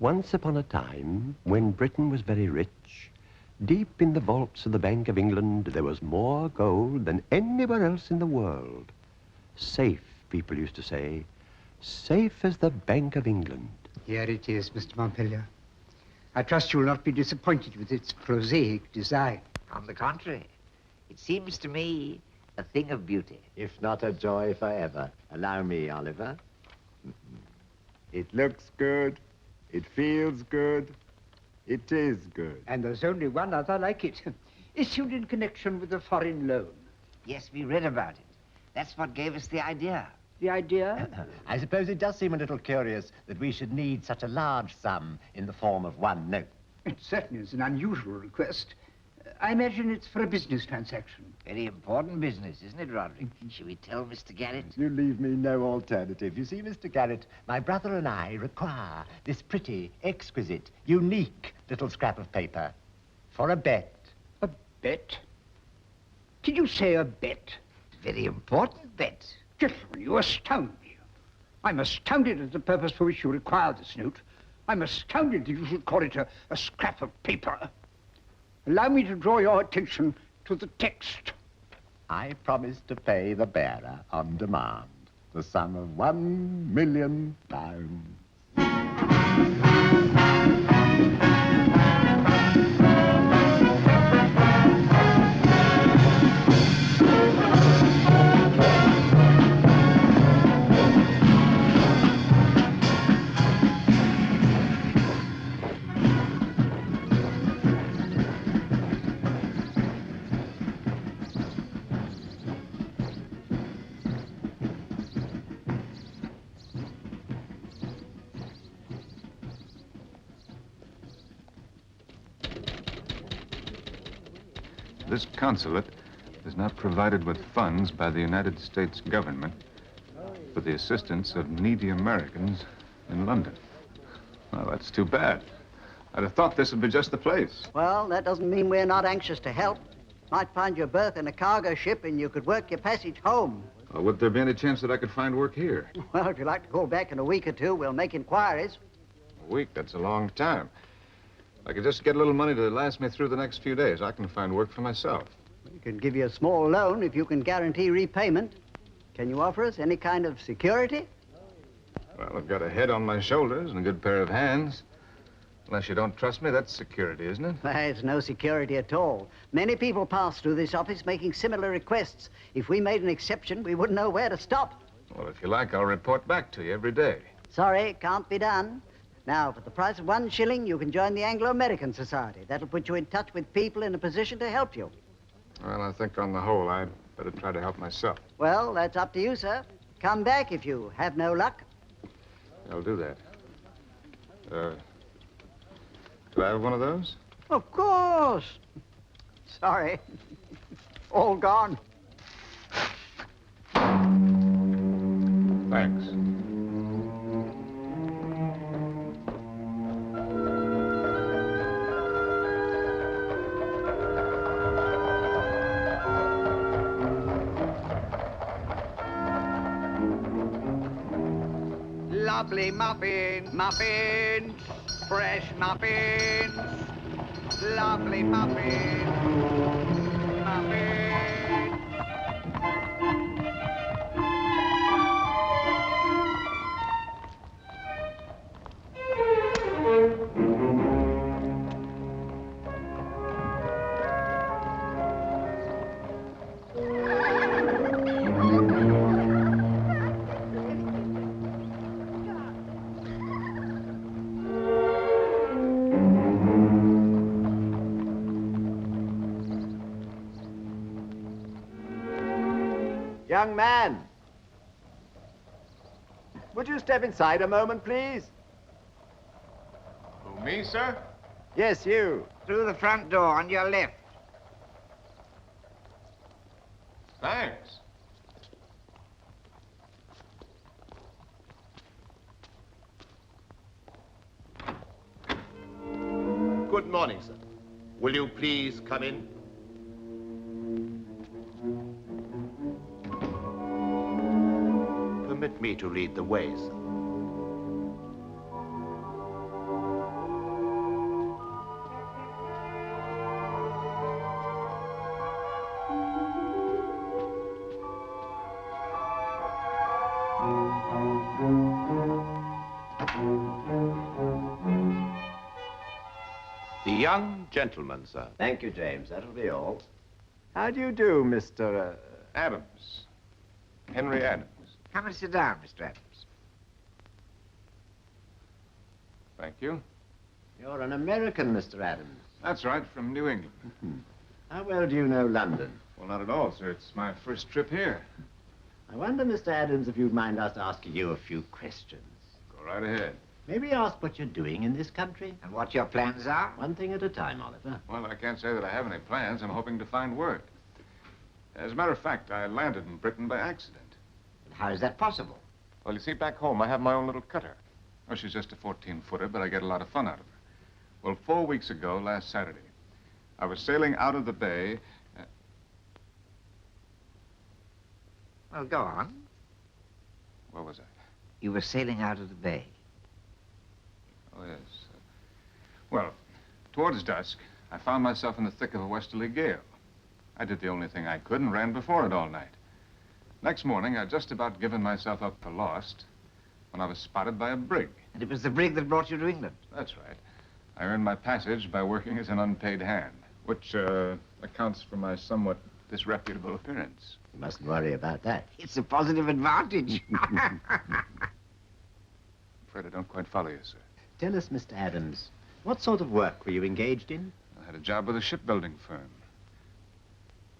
Once upon a time, when Britain was very rich, deep in the vaults of the Bank of England, there was more gold than anywhere else in the world. Safe, people used to say, safe as the Bank of England. Here it is, Mr. Montpelier. I trust you will not be disappointed with its prosaic design. On the contrary, it seems to me a thing of beauty. If not a joy forever. Allow me, Oliver. It looks good. It feels good. It is good. And there's only one other like it, issued in connection with a foreign loan. Yes, we read about it. That's what gave us the idea. The idea? I suppose it does seem a little curious that we should need such a large sum in the form of one note. It certainly is an unusual request. I imagine it's for a business transaction. Very important business, isn't it, Roderick? Shall we tell Mr. Garrett? You leave me no alternative. You see, Mr. Garrett, my brother and I require this pretty, exquisite, unique little scrap of paper for a bet. A bet? Did you say a bet? Very important bet. Gentlemen, you astound me. I'm astounded at the purpose for which you require this note. I'm astounded that you should call it a scrap of paper. Allow me to draw your attention to the text. I promise to pay the bearer on demand the sum of £1 million. This consulate is not provided with funds by the United States government for the assistance of needy Americans in London. Well, that's too bad. I'd have thought this would be just the place. Well, that doesn't mean we're not anxious to help. Might find your berth in a cargo ship and you could work your passage home. Well, would there be any chance that I could find work here? Well, if you'd like to call back in a week or two, we'll make inquiries. A week, that's a long time. I could just get a little money to last me through the next few days. I can find work for myself. We can give you a small loan if you can guarantee repayment. Can you offer us any kind of security? Well, I've got a head on my shoulders and a good pair of hands. Unless you don't trust me, that's security, isn't it? Well, it's no security at all. Many people pass through this office making similar requests. If we made an exception, we wouldn't know where to stop. Well, if you like, I'll report back to you every day. Sorry, can't be done. Now, for the price of 1 shilling, you can join the Anglo-American Society. That'll put you in touch with people in a position to help you. Well, I think on the whole, I'd better try to help myself. Well, that's up to you, sir. Come back if you have no luck. I'll do that. Do I have one of those? Of course. Sorry. All gone. Thanks. Lovely muffins, muffins, fresh muffins, lovely muffins, muffins. Young man, would you step inside a moment, please? Who, me, sir? Yes, you. Through the front door on your left. Thanks. Good morning, sir. Will you please come in? Permit me to lead the way, sir. The young gentleman, sir. Thank you, James. That'll be all. How do you do, Mr. Adams. Henry Adams. Come and sit down, Mr. Adams. Thank you. You're an American, Mr. Adams. That's right, from New England. How well do you know London? Well, not at all, sir. It's my first trip here. I wonder, Mr. Adams, if you'd mind us asking you a few questions. Go right ahead. Maybe ask what you're doing in this country? And what your plans are? One thing at a time, Oliver. Well, I can't say that I have any plans. I'm hoping to find work. As a matter of fact, I landed in Britain by accident. And how is that possible? Well, you see, back home, I have my own little cutter. Oh, she's just a 14-footer, but I get a lot of fun out of her. Well, 4 weeks ago, last Saturday, I was sailing out of the bay. Well, go on. Where was I? You were sailing out of the bay. Oh, yes. Well, towards dusk, I found myself in the thick of a westerly gale. I did the only thing I could and ran before it all night. Next morning, I'd just about given myself up for lost when I was spotted by a brig. And it was the brig that brought you to England. That's right. I earned my passage by working as an unpaid hand, which accounts for my somewhat disreputable appearance. You mustn't worry about that. It's a positive advantage. I'm afraid I don't quite follow you, sir. Tell us, Mr. Adams, what sort of work were you engaged in? I had a job with a shipbuilding firm.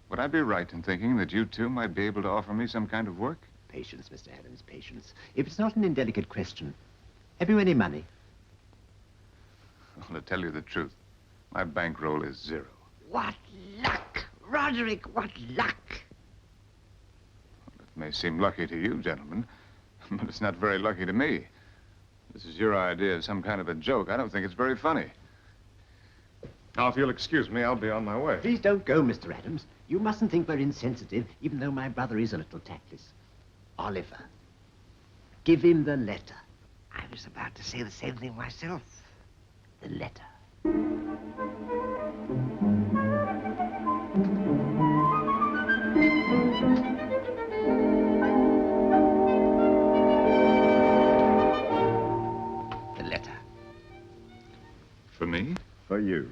Would I be right in thinking that you two might be able to offer me some kind of work? Patience, Mr. Adams, patience. If it's not an indelicate question, have you any money? Well, to tell you the truth, my bankroll is 0. What luck! Roderick, what luck! It may seem lucky to you, gentlemen, but it's not very lucky to me. This is your idea of some kind of a joke. I don't think it's very funny. Now, if you'll excuse me, I'll be on my way. Please don't go, Mr. Adams. You mustn't think we're insensitive, even though my brother is a little tactless. Oliver, give him the letter. I was about to say the same thing myself. The letter. The letter. For me? For you.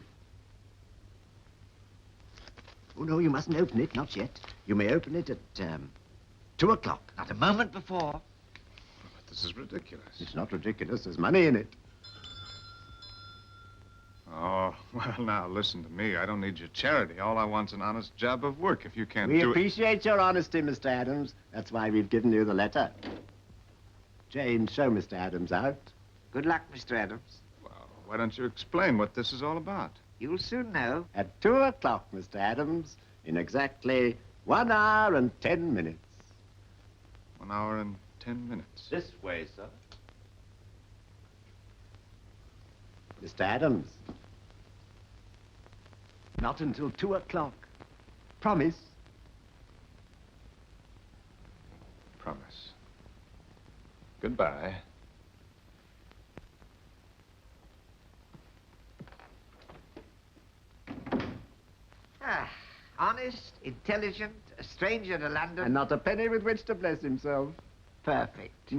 Oh, no, you mustn't open it, not yet. You may open it at, 2 o'clock. Not a moment before. But this is ridiculous. It's not ridiculous. There's money in it. Oh, well, now, listen to me. I don't need your charity. All I want's an honest job of work. If you can't We do it... appreciate your honesty, Mr. Adams. That's why we've given you the letter. Jane, show Mr. Adams out. Good luck, Mr. Adams. Well, why don't you explain what this is all about? You'll soon know. At 2 o'clock, Mr. Adams, in exactly 1 hour and 10 minutes. 1 hour and 10 minutes. This way, sir. Mr. Adams. Not until 2 o'clock. Promise. Promise. Goodbye. Ah, honest, intelligent, a stranger to London. And not a penny with which to bless himself. Perfect.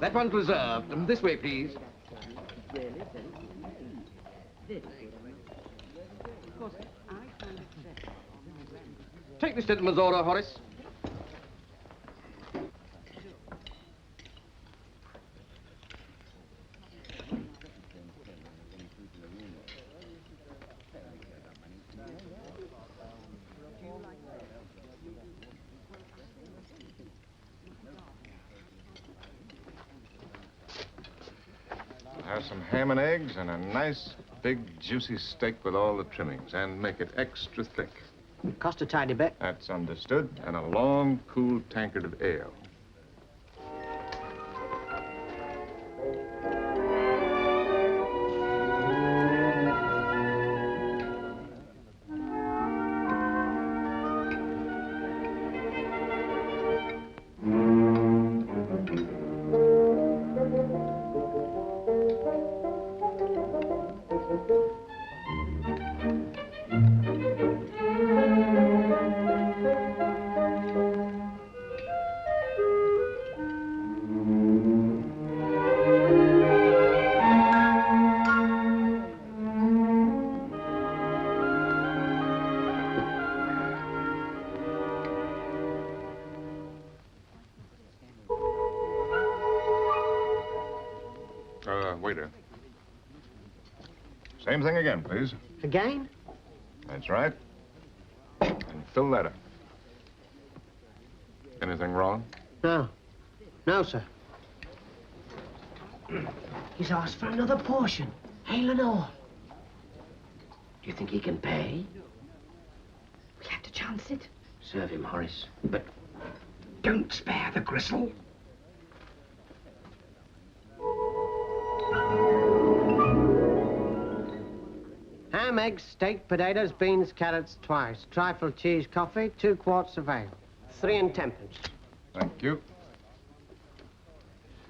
That one's reserved. This way, please. Take this gentleman's order, Horace. Have some ham and eggs and a nice, big, juicy steak with all the trimmings. And make it extra thick. Cost a tidy bit. That's understood. And a long, cool tankard of ale. Waiter. Same thing again, please. Again? That's right. And fill that up. Anything wrong? No. No, sir. He's asked for another portion. Ale and all. Do you think he can pay? We'll have to chance it. Serve him, Horace. But don't spare the gristle. Ham, eggs, steak, potatoes, beans, carrots, twice. Trifle cheese, coffee, 2 quarts of ale. 3 and 10 pence. Thank you.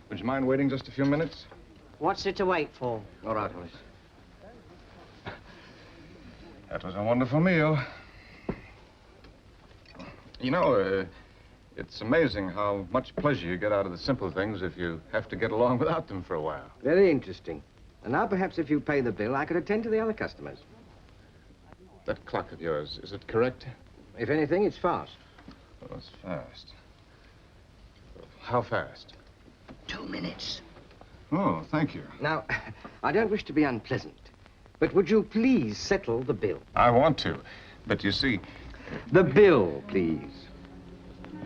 Would you mind waiting just a few minutes? What's it to wait for? All right, Horace. That was a wonderful meal. You know, it's amazing how much pleasure you get out of the simple things if you have to get along without them for a while. Very interesting. And now perhaps if you pay the bill, I could attend to the other customers. That clock of yours, is it correct? If anything, it's fast. Oh, it's fast. How fast? 2 minutes. Oh, thank you. Now, I don't wish to be unpleasant, but would you please settle the bill? I want to, but you see... The bill, please.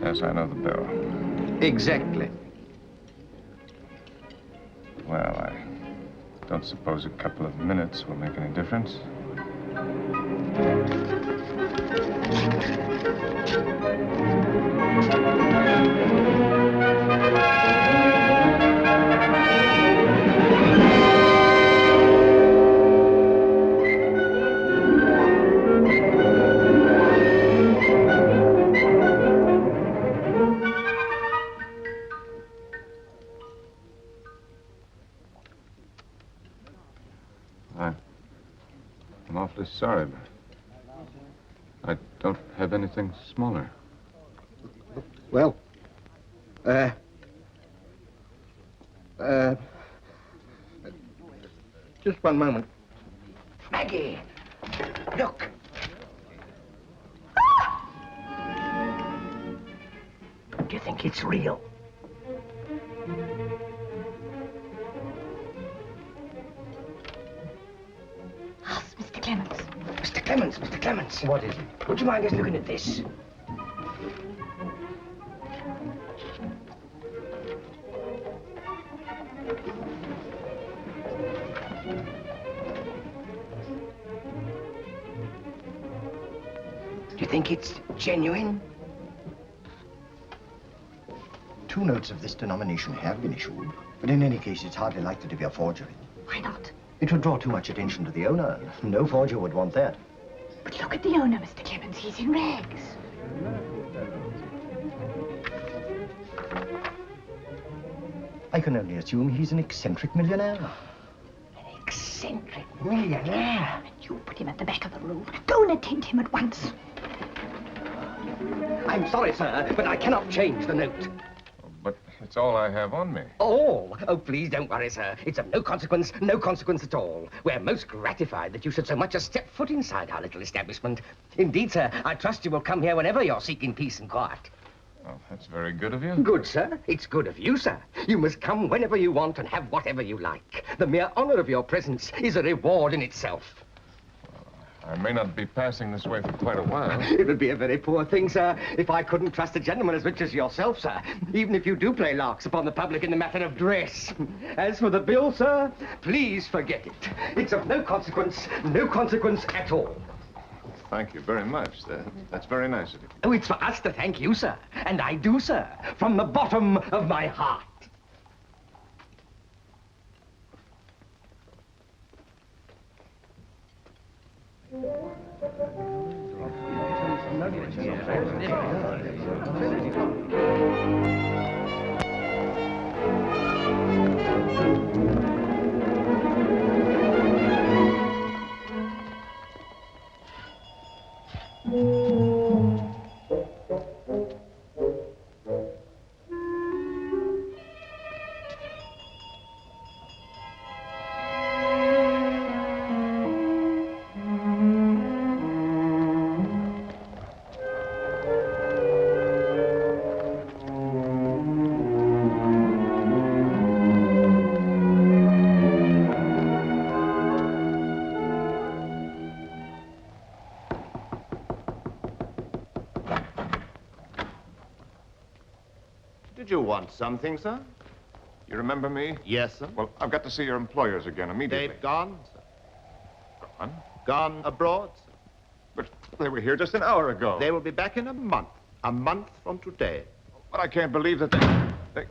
Yes, I know the bill. Exactly. Well, I don't suppose a couple of minutes will make any difference. I'm awfully sorry, but I don't have anything smaller. Well, just one moment. Maggie, look. Do you think it's real? Mr. Clements. Mr. Clements, Mr. Clements. What is it? Would you mind just looking at this? Do you think it's genuine? 2 notes of this denomination have been issued, but in any case, it's hardly likely to be a forgery. Why not? It would draw too much attention to the owner. No forger would want that. But look at the owner, Mr. Clements. He's in rags. I can only assume he's an eccentric millionaire. An eccentric millionaire. You put him at the back of the room. Go and attend him at once. I'm sorry, sir, but I cannot change the note. But it's all I have on me. All? Oh, please don't worry, sir. It's of no consequence at all. We're most gratified that you should so much as step foot inside our little establishment. Indeed, sir, I trust you will come here whenever you're seeking peace and quiet. Well, that's very good of you. Good, sir. It's good of you, sir. You must come whenever you want and have whatever you like. The mere honor of your presence is a reward in itself. I may not be passing this way for quite a while. It would be a very poor thing, sir, if I couldn't trust a gentleman as rich as yourself, sir, even if you do play larks upon the public in the matter of dress. As for the bill, sir, please forget it. It's of no consequence at all. thank you very much. That's very nice of you. Oh, it's for us to thank you, sir. And I do, sir, from the bottom of my heart. Did you want something, sir? You remember me? Yes, sir. Well, I've got to see your employers again immediately. They've gone, sir. Gone? Gone abroad, sir. But they were here just an hour ago. They will be back in a month. A month from today. But I can't believe that they...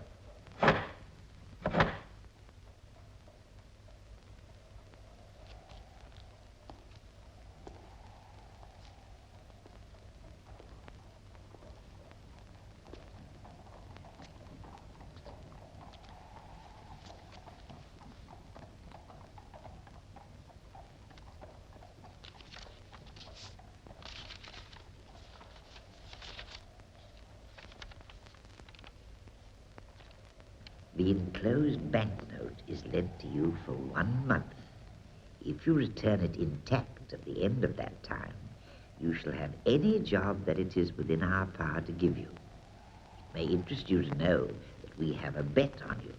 The enclosed banknote is lent to you for 1 month. If you return it intact at the end of that time, you shall have any job that it is within our power to give you. It may interest you to know that we have a bet on you.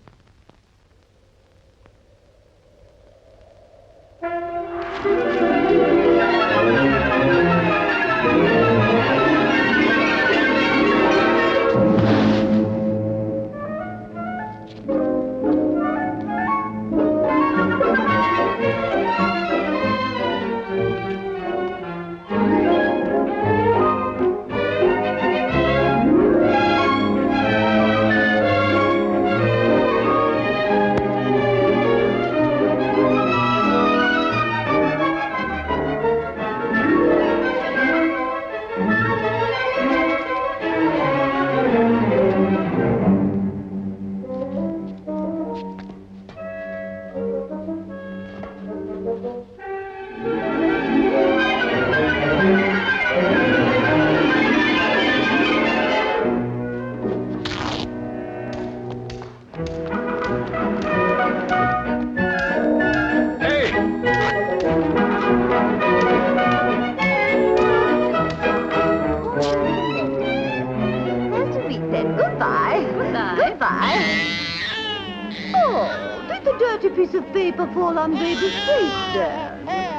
Piece of paper fall on baby's face there.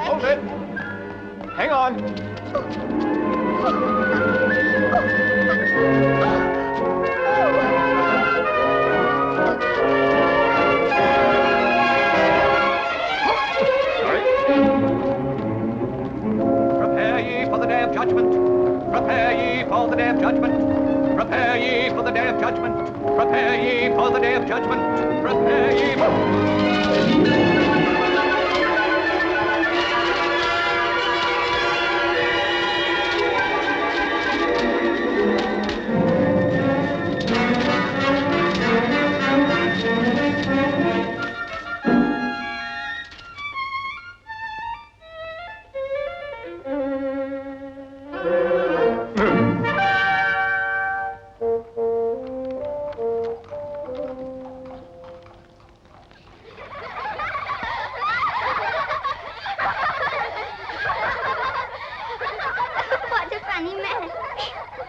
Hold it! Hang on! Prepare ye for the day of judgment. Prepare ye for the day of judgment. Prepare ye for the day of judgment. Prepare ye for the day of judgment. Prepare ye for...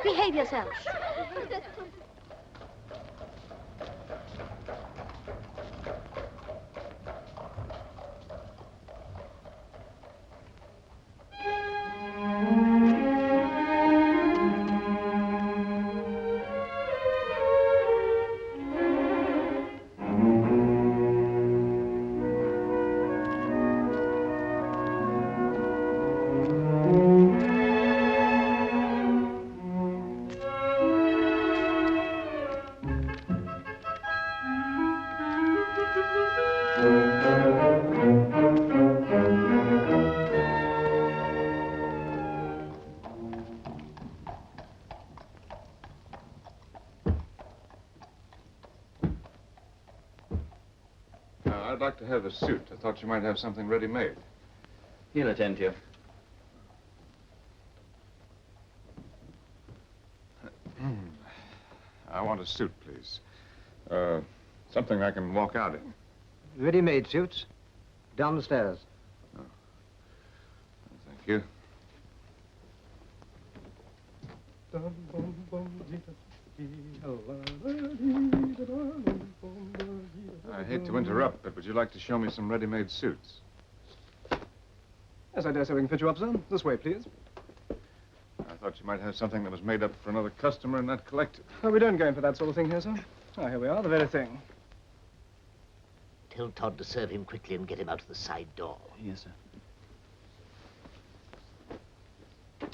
Behave yourselves. I'd like to have a suit. I thought you might have something ready-made. He'll attend to you. I want a suit, please. Something I can walk out in. Ready-made suits. Down the stairs. Oh. Thank you. I hate to interrupt, but would you like to show me some ready-made suits? Yes, I dare say we can fit you up, sir. This way, please. I thought you might have something that was made up for another customer and not collected. Oh, we don't go in for that sort of thing here, sir. Oh, here we are, the very thing. Tell Todd to serve him quickly and get him out of the side door. Yes, sir.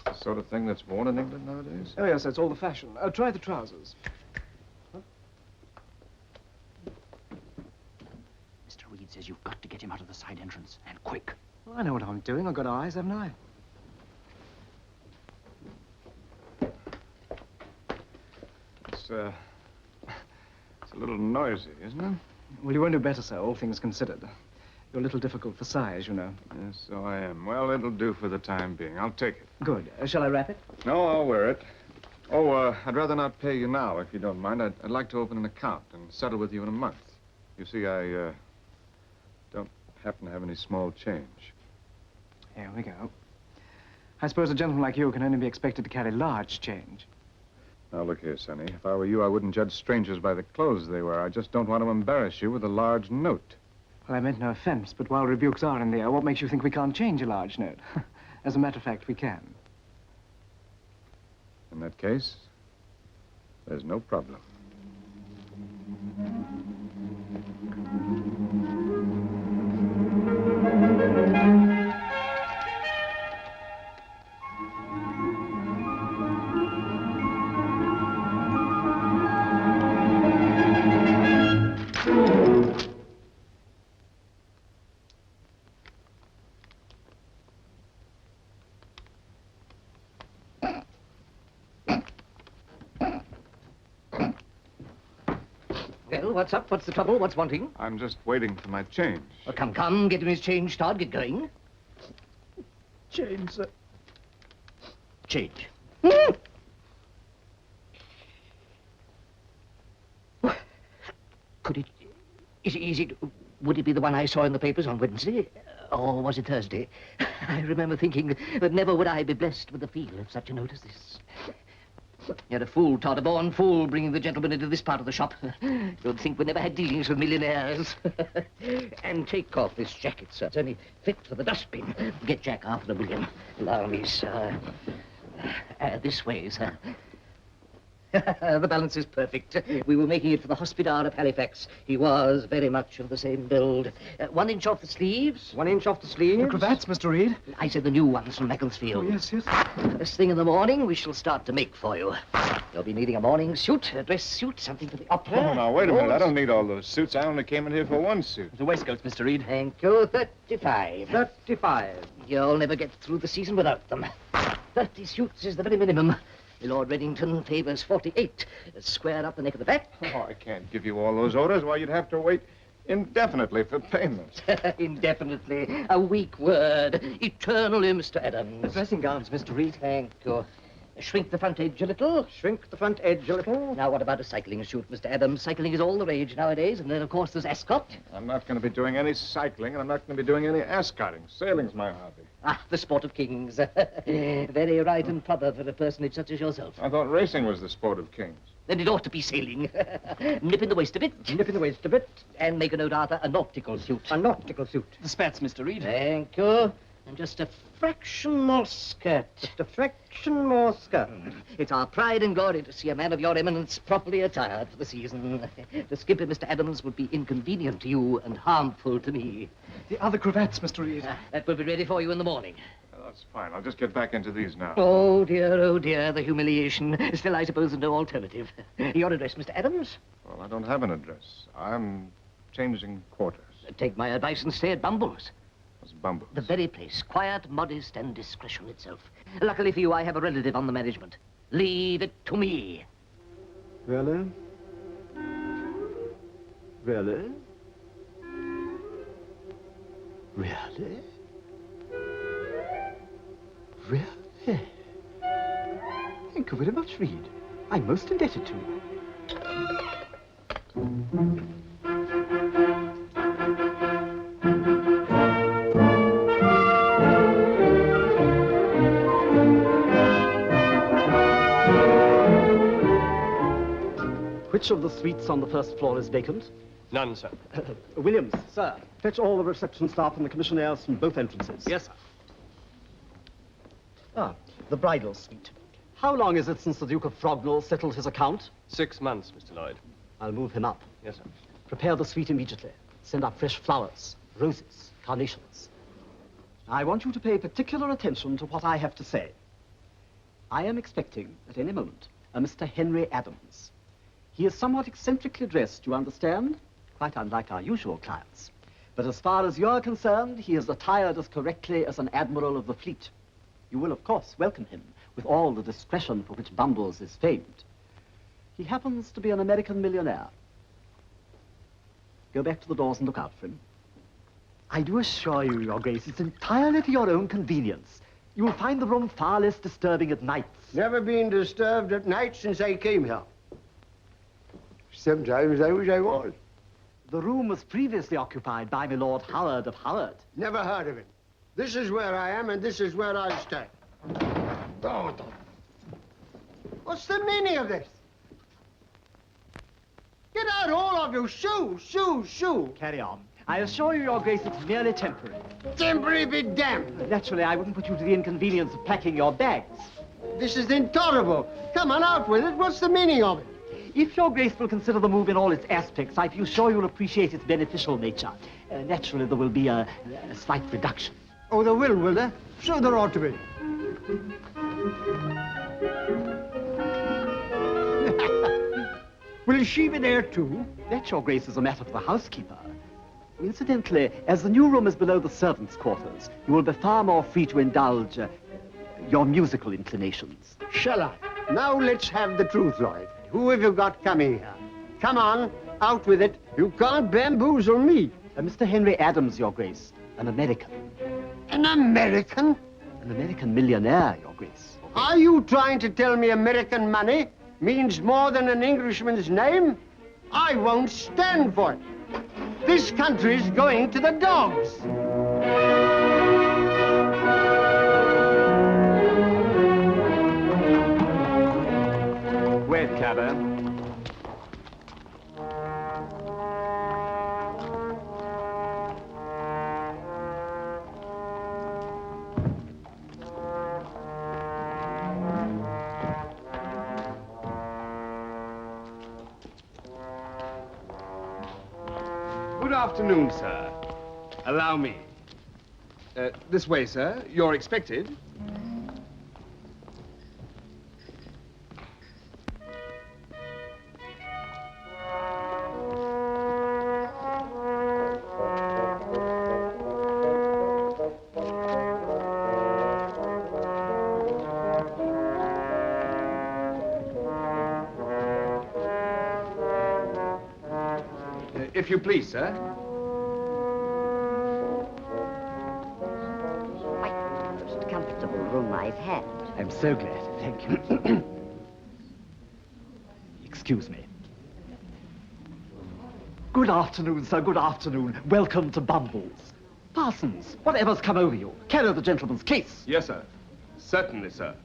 The sort of thing that's worn in England nowadays? Oh, yes, that's all the fashion. Try the trousers. Mr. Reed says you've got to get him out of the side entrance, and quick. Well, I know what I'm doing. I've got eyes, haven't I? It's a little noisy, isn't it? Well, you won't do better, sir, all things considered. You're a little difficult for size, you know. Yes, so I am. Well, it'll do for the time being. I'll take it. Good. Shall I wrap it? No, I'll wear it. Oh, I'd rather not pay you now, if you don't mind. I'd like to open an account and settle with you in a month. You see, I don't happen to have any small change. Here we go. I suppose a gentleman like you can only be expected to carry large change. Now, look here, Sonny. If I were you, I wouldn't judge strangers by the clothes they wear. I just don't want to embarrass you with a large note. Well, I meant no offense, but while rebukes are in the air, what makes you think we can't change a large note? As a matter of fact, we can. In that case, there's no problem. Well, what's up? What's the trouble? What's wanting? I'm just waiting for my change. Well, come, get him his change, Todd. Get going. Change, sir. Change. Could it... Is it... Would it be the one I saw in the papers on Wednesday? Or was it Thursday? I remember thinking that never would I be blessed with the feel of such a note as this. You're a fool, Todd, a born fool, bringing the gentleman into this part of the shop. You'd think we never had dealings with millionaires. And take off this jacket, sir. It's only fit for the dustbin. Get Jack $500 million. Allow me, sir. This way, sir. The balance is perfect. We were making it for the Hospodar of Halifax. He was very much of the same build. 1 inch off the sleeves. 1 inch off the sleeves? The cravats, Mr. Reed? I said the new ones from Macclesfield. Oh, yes, yes. First thing in the morning, we shall start to make for you. You'll be needing a morning suit, a dress suit, something for the opera. Oh, now, wait a minute. I don't need all those suits. I only came in here for one suit. The waistcoats, Mr. Reed. Thank you. 35. 35. You'll never get through the season without them. 30 suits is the very minimum. Lord Reddington favors 48. Square up the neck of the back. Oh, I can't give you all those orders. Why, you'd have to wait indefinitely for payment. Indefinitely. A weak word. Eternally, Mr. Adams. Dressing gowns, Mr. Reed. Thank you. Shrink the front edge a little. Shrink the front edge a little. Now, what about a cycling suit, Mr. Adams? Cycling is all the rage nowadays. And then, of course, there's Ascot. I'm not going to be doing any cycling, and I'm not going to be doing any ascotting. Sailing's my hobby. Ah, the sport of kings. Very right and proper for a personage such as yourself. I thought racing was the sport of kings. Then it ought to be sailing. Nip in the waist a bit. Nip in the waist a bit. And make a note, Arthur, a nautical suit. A nautical suit. The spats, Mr. Reed. Thank you. And just a fraction more skirt. Just a fraction more skirt. It's our pride and glory to see a man of your eminence properly attired for the season. To skip it, Mr. Adams, would be inconvenient to you and harmful to me. The other cravats, Mr. Reed. That will be ready for you in the morning. That's fine. I'll just get back into these now. Oh, dear, the humiliation. Still, I suppose there's no alternative. Your address, Mr. Adams? Well, I don't have an address. I'm changing quarters. Take my advice and stay at Bumble's. What's Bumble's? The very place. Quiet, modest, and discretion itself. Luckily for you, I have a relative on the management. Leave it to me. Really? Really? Really? Really? Thank you very much, Reed. I'm most indebted to you. Which of the suites on the first floor is vacant? None, sir. Williams. Sir. Fetch all the reception staff and the commissionaires from both entrances. Yes, sir. Ah, the bridal suite. How long is it since the Duke of Frognall settled his account? 6 months, Mr. Lloyd. I'll move him up. Yes, sir. Prepare the suite immediately. Send up fresh flowers, roses, carnations. I want you to pay particular attention to what I have to say. I am expecting, at any moment, a Mr. Henry Adams. He is somewhat eccentrically dressed, you understand? Quite unlike our usual clients. But as far as you're concerned, he is attired as correctly as an admiral of the fleet. You will, of course, welcome him with all the discretion for which Bumbles is famed. He happens to be an American millionaire. Go back to the doors and look out for him. I do assure you, Your Grace, it's entirely to your own convenience. You will find the room far less disturbing at nights. Never been disturbed at night since I came here. Sometimes I wish I was. The room was previously occupied by my Lord Howard of Howard. Never heard of him. This is where I am, and this is where I'll stay. What's the meaning of this? Get out, all of you! Shoo, shoo, shoo! Carry on. I assure you, Your Grace, it's merely temporary. Temporary be damned! Naturally, I wouldn't put you to the inconvenience of packing your bags. This is intolerable. Come on, out with it. What's the meaning of it? If Your Grace will consider the move in all its aspects, I feel sure you'll appreciate its beneficial nature. Naturally, there will be a slight reduction. Oh, there will there? So there ought to be. Will she be there, too? That, Your Grace, is a matter for the housekeeper. Incidentally, as the new room is below the servants' quarters, you will be far more free to indulge your musical inclinations. Shall I? Now let's have the truth, Lloyd. Who have you got coming here? Come on, out with it. You can't bamboozle me. Mr. Henry Adams, Your Grace, an American. An American? An American millionaire, Your Grace. Are you trying to tell me American money means more than an Englishman's name? I won't stand for it. This country's going to the dogs. Wait, cabby. Good afternoon, sir. Allow me. This way, sir. You're expected. If you please, sir. Quite the most comfortable room I've had. I'm so glad. Thank you. Excuse me. Good afternoon, sir. Good afternoon. Welcome to Bumbles. Parsons, whatever's come over you? Carry the gentleman's case. Yes, sir. Certainly, sir.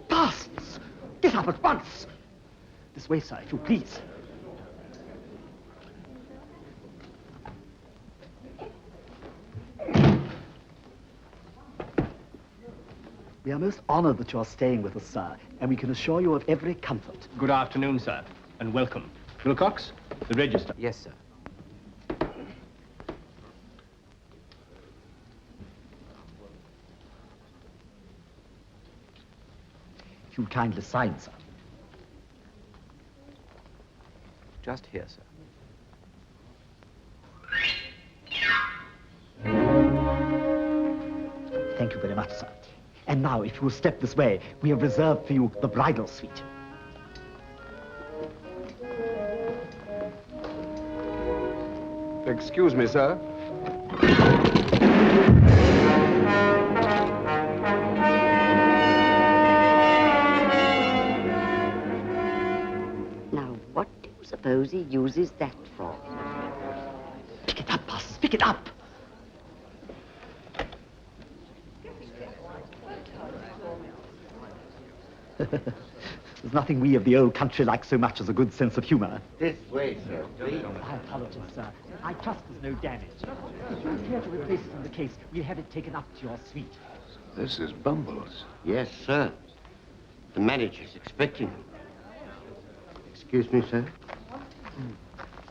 Parsons! Get up at once! This way, sir, if you please. We are most honored that you're staying with us, sir, and we can assure you of every comfort. Good afternoon, sir, and welcome. Wilcox, the register. Yes, sir. If you'll kindly sign, sir. Just here, sir. Thank you very much, sir. And now, if you will step this way, we have reserved for you the bridal suite. Excuse me, sir. Now, what do you suppose he uses that for? Pick it up, Parsons, pick it up. There's nothing we of the old country like so much as a good sense of humor. This way, sir, please. I apologize, sir. I trust there's no damage. If you're here to replace it in the case, we'll have it taken up to your suite. This is Bumbles. Yes, sir. The manager's expecting him. Excuse me, sir.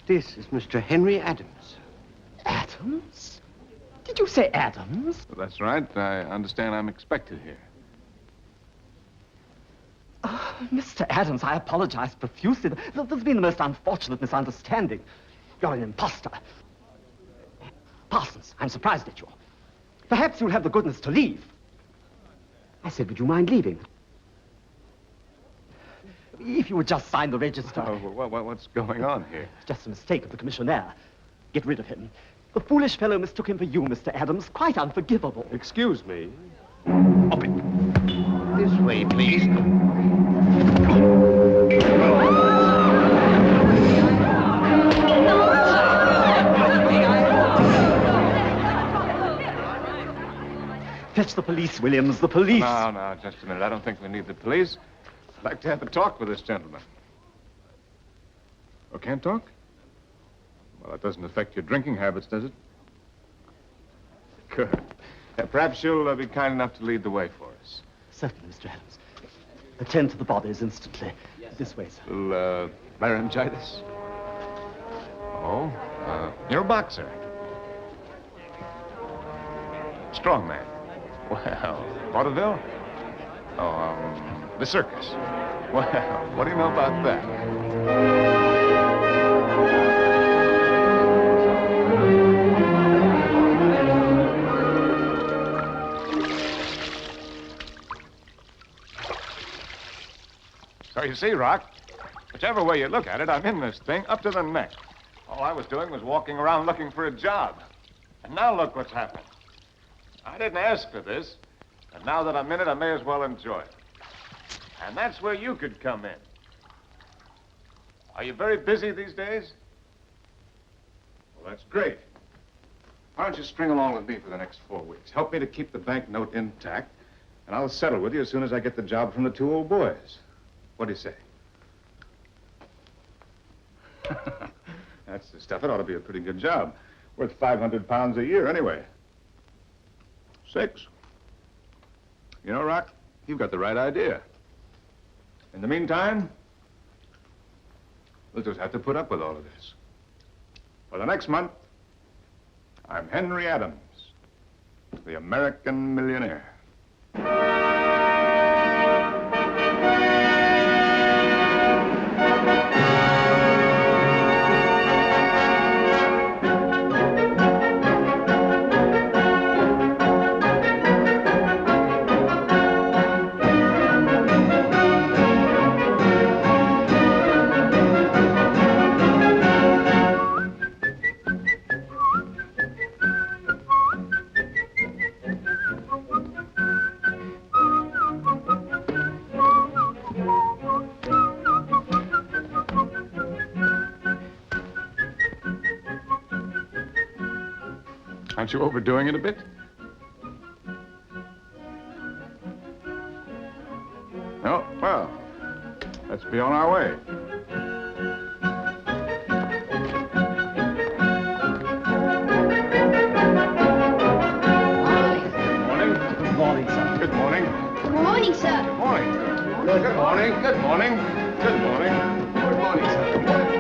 This is Mr. Henry Adams. Adams? Did you say Adams? That's right. I understand I'm expected here. Oh, Mr. Adams, I apologize profusely. There's been the most unfortunate misunderstanding. You're an imposter. Parsons, I'm surprised at you. Perhaps you'll have the goodness to leave. I said, would you mind leaving? If you would just sign the register. Oh, what's going on here? Just a mistake of the commissionaire. Get rid of him. The foolish fellow mistook him for you, Mr. Adams. Quite unforgivable. Excuse me. Up it. This way, please. Fetch the police, Williams, the police. No, just a minute. I don't think we need the police. I'd like to have a talk with this gentleman. Oh, can't talk? Well, it doesn't affect your drinking habits, does it? Good. Perhaps you'll be kind enough to lead the way for us. Certainly, Mr. Adams. Attend to the bodies instantly. This way, sir. Will, laryngitis? Oh, you're a boxer. Strong man. Well, vaudeville? Oh, the circus. Well, what do you know about that? So you see, Rock, whichever way you look at it, I'm in this thing up to the neck. All I was doing was walking around looking for a job. And now look what's happened. I didn't ask for this, and now that I'm in it, I may as well enjoy it. And that's where you could come in. Are you very busy these days? Well, that's great. Why don't you string along with me for the next 4 weeks? Help me to keep the banknote intact, and I'll settle with you as soon as I get the job from the 2 old boys. What do you say? That's the stuff. It ought to be a pretty good job. Worth 500 pounds a year, anyway. 6. You know, Rock, you've got the right idea. In the meantime, we'll just have to put up with all of this. For the next month, I'm Henry Adams, the American millionaire. Aren't you overdoing it a bit? Oh, well, let's be on our way. Good morning, sir. Good morning. Good morning, sir. Good morning. Good morning. Good morning. Good morning. Good morning, sir. Good morning.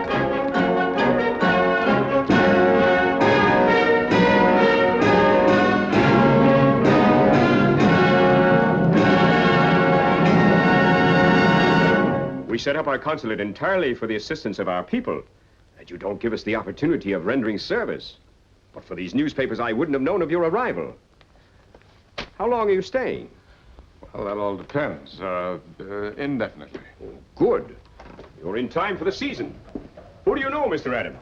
We set up our consulate entirely for the assistance of our people, and you don't give us the opportunity of rendering service. But for these newspapers, I wouldn't have known of your arrival. How long are you staying? Well, that all depends. Indefinitely. Oh, good. You're in time for the season. Who do you know, Mr. Adams?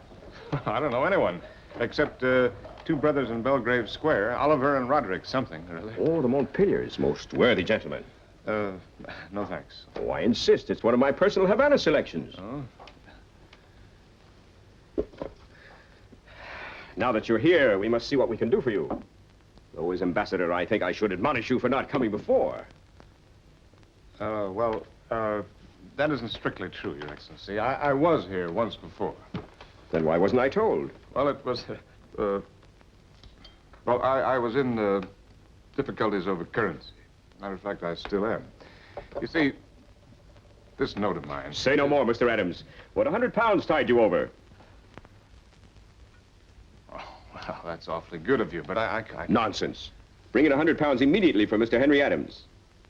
I don't know anyone. Except two brothers in Belgrave Square, Oliver and Roderick, something, really. Oh, the Montpeliers, most worthy gentlemen. No thanks. Oh, I insist. It's one of my personal Havana selections. Oh? Now that you're here, we must see what we can do for you. Though, as ambassador, I think I should admonish you for not coming before. That isn't strictly true, Your Excellency. I was here once before. Then why wasn't I told? Well, it was, I was in difficulties over currency. Matter of fact, I still am. You see, this note of mine... Say no more, Mr. Adams. What, 100 pounds tied you over? Oh, well, that's awfully good of you, but I... Nonsense. Bring in 100 pounds immediately for Mr. Henry Adams.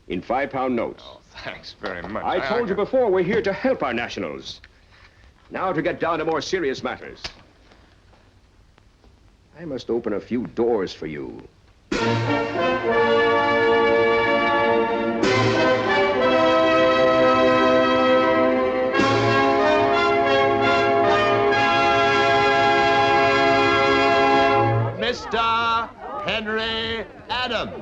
In 5-pound notes. Oh, thanks very much. I told you before, we're here to help our nationals. Now to get down to more serious matters. I must open a few doors for you. Mr. Henry Adams.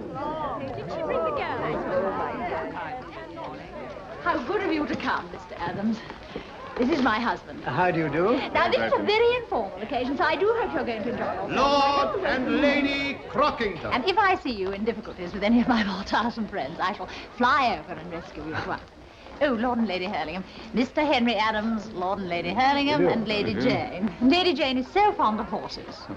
How good of you to come, Mr. Adams. This is my husband. How do you do? Now, this is a very informal occasion, so I do hope you're going to enjoy yourself. Lord and Lady Crockington. And if I see you in difficulties with any of my more tiresome friends, I shall fly over and rescue you at once. Oh, Lord and Lady Hurlingham. Mr. Henry Adams, Lord and Lady Hurlingham, and Lady Jane. Lady Jane is so fond of horses.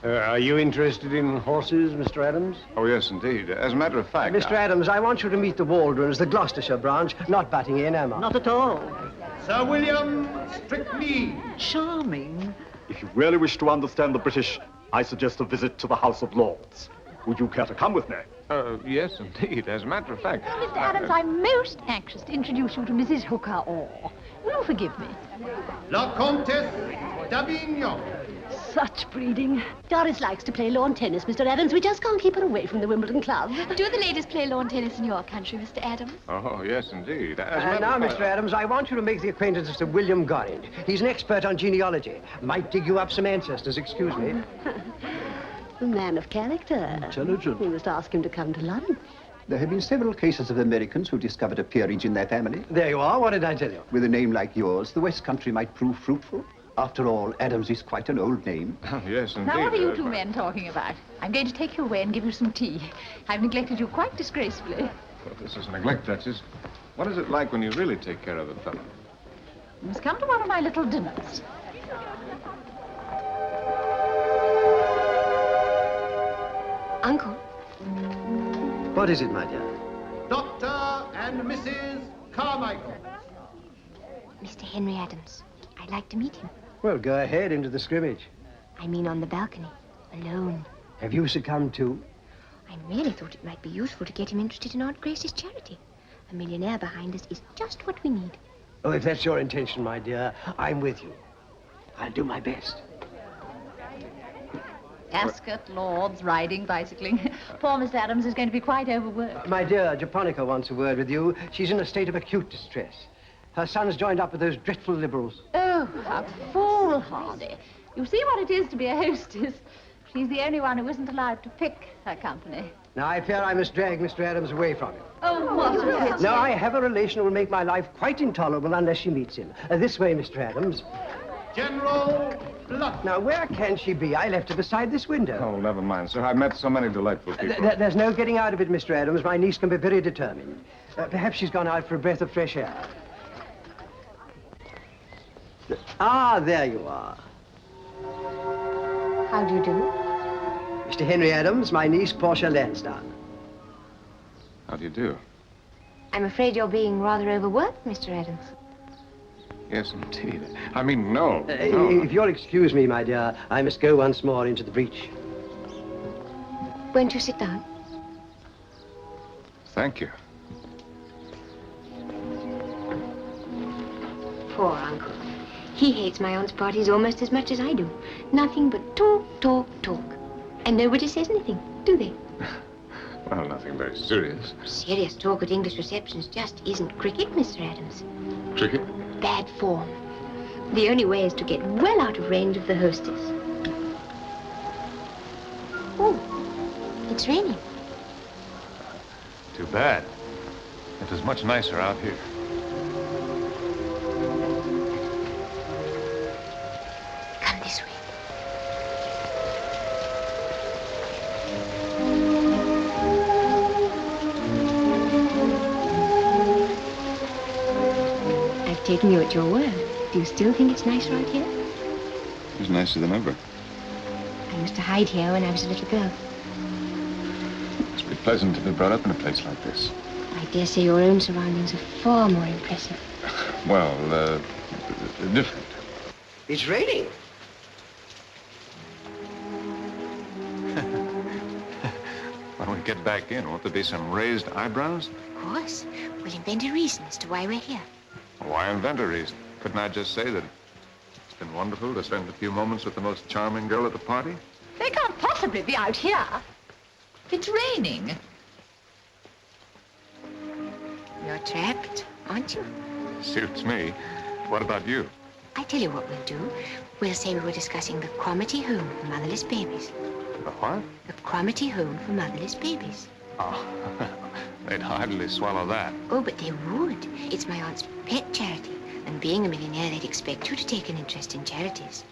Are you interested in horses, Mr. Adams? Oh, yes, indeed. As a matter of fact... Mr. Adams, I want you to meet the Waldrons, the Gloucestershire branch, not butting in, am I? Not at all. Sir William Strictly. Charming. If you really wish to understand the British, I suggest a visit to the House of Lords. Would you care to come with me? Yes, indeed. As a matter of fact... Well, Mr. Adams, I'm most anxious to introduce you to Mrs. Hooker Orr. Will you forgive me? La Comtesse d'Avignon. Such breeding. Doris likes to play lawn tennis, Mr. Adams. We just can't keep her away from the Wimbledon Club. Do the ladies play lawn tennis in your country, Mr. Adams? Oh, yes, indeed. Now, Mr. Adams, I want you to make the acquaintance of Sir William Gorringe. He's an expert on genealogy. Might dig you up some ancestors, excuse me. A man of character. Intelligent. We must ask him to come to lunch. There have been several cases of Americans who discovered a peerage in their family. There you are. What did I tell you? With a name like yours, the West Country might prove fruitful. After all, Adams is quite an old name. Oh, yes, indeed. Now, what are you two men talking about? I'm going to take you away and give you some tea. I've neglected you quite disgracefully. Well, this is neglect, Duchess. What is it like when you really take care of a fellow? You must come to one of my little dinners. Uncle. What is it, my dear? Dr. and Mrs. Carmichael. Mr. Henry Adams. I'd like to meet him. Well, go ahead into the scrimmage. I mean on the balcony, alone. Have you succumbed too? I really thought it might be useful to get him interested in Aunt Grace's charity. A millionaire behind us is just what we need. Oh, if that's your intention, my dear, I'm with you. I'll do my best. Ascot, Lords, riding, bicycling. Poor Mr. Adams is going to be quite overworked. My dear, Japonica wants a word with you. She's in a state of acute distress. Her son's joined up with those dreadful liberals. Oh, how foolhardy. You see what it is to be a hostess. She's the only one who isn't allowed to pick her company. Now, I fear I must drag Mr. Adams away from him. Oh, what a pity. Now, I have a relation who will make my life quite intolerable unless she meets him. This way, Mr. Adams. General Blood. Now, where can she be? I left her beside this window. Oh, never mind, sir. I've met so many delightful people. There's no getting out of it, Mr. Adams. My niece can be very determined. Perhaps she's gone out for a breath of fresh air. Ah, there you are. How do you do? Mr. Henry Adams, my niece, Portia Lansdowne. How do you do? I'm afraid you're being rather overworked, Mr. Adams. Yes, indeed. I mean, no. If you'll excuse me, my dear, I must go once more into the breach. Won't you sit down? Thank you. Poor uncle. He hates my aunt's parties almost as much as I do. Nothing but talk, talk, talk. And nobody says anything, do they? Well, nothing very serious. Serious talk at English receptions just isn't cricket, Mr. Adams. Cricket? Bad form. The only way is to get well out of range of the hostess. It's raining. Too bad. It was much nicer out here. Come this way. I've taken you at your word. Do you still think it's nice right here? It was nicer than ever. I used to hide here when I was a little girl. It must be pleasant to be brought up in a place like this. I dare say your own surroundings are far more impressive. Well, different. It's raining. When we get back in, won't there be some raised eyebrows? Of course. We'll invent a reason as to why we're here. Why invent a reason? Couldn't I just say that it's been wonderful to spend a few moments with the most charming girl at the party? They can't possibly be out here. It's raining. You're trapped, aren't you? Suits me. What about you? I tell you what we'll do. We'll say we were discussing the Cromarty Home for Motherless Babies. The what? The Cromarty Home for Motherless Babies. Oh, they'd hardly swallow that. Oh, but they would. It's my aunt's pet charity. And being a millionaire, they'd expect you to take an interest in charities.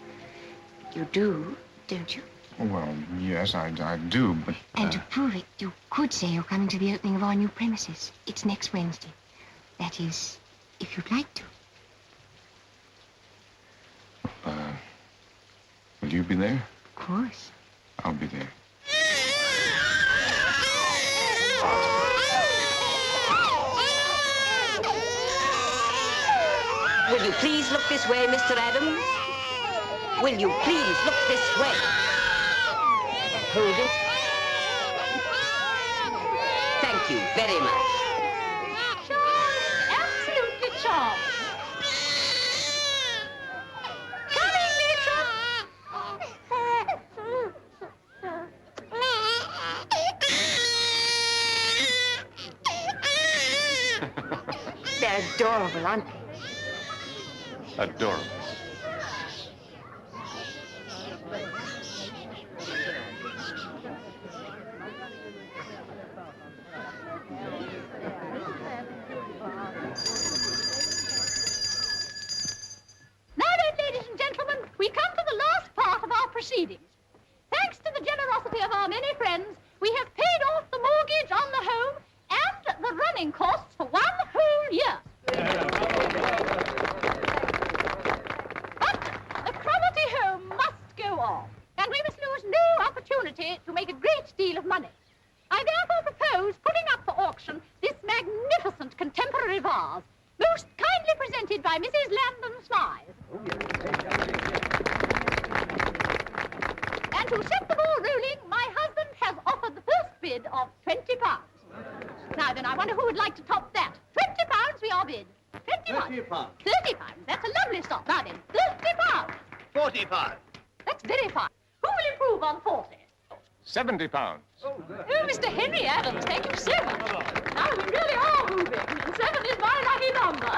You do, don't you? Well, yes, I do, but... And to prove it, you could say you're coming to the opening of our new premises. It's next Wednesday. That is, if you'd like to. Will you be there? Of course. I'll be there. Will you please look this way, Mr. Adams? Will you please look this way? Hold it. Thank you very much. Absolutely charming. Coming, Mitra. They're adorable, aren't they? Adorable. Now then, ladies and gentlemen, we come to the last part of our proceedings. Thanks to the generosity of our many friends, we have paid off the mortgage on the home and the running costs for 1 whole year. But the Cromarty home must go on, and we must lose no opportunity to make a great deal of money. I therefore propose putting up for auction this magnificent contemporary vase, most kindly presented by Mrs. Landon Smythe. And to set the ball rolling, my husband has offered the first bid of £20. Now then, I wonder who would like to top that. £20 we are bid. £20. £30. That's a lovely stop. Now then, £30. £40. That's very fine. Who will improve on 40? £70. Oh, Mr. Henry Adams, thank you so much. Now we really are moving, and 7 is my lucky number.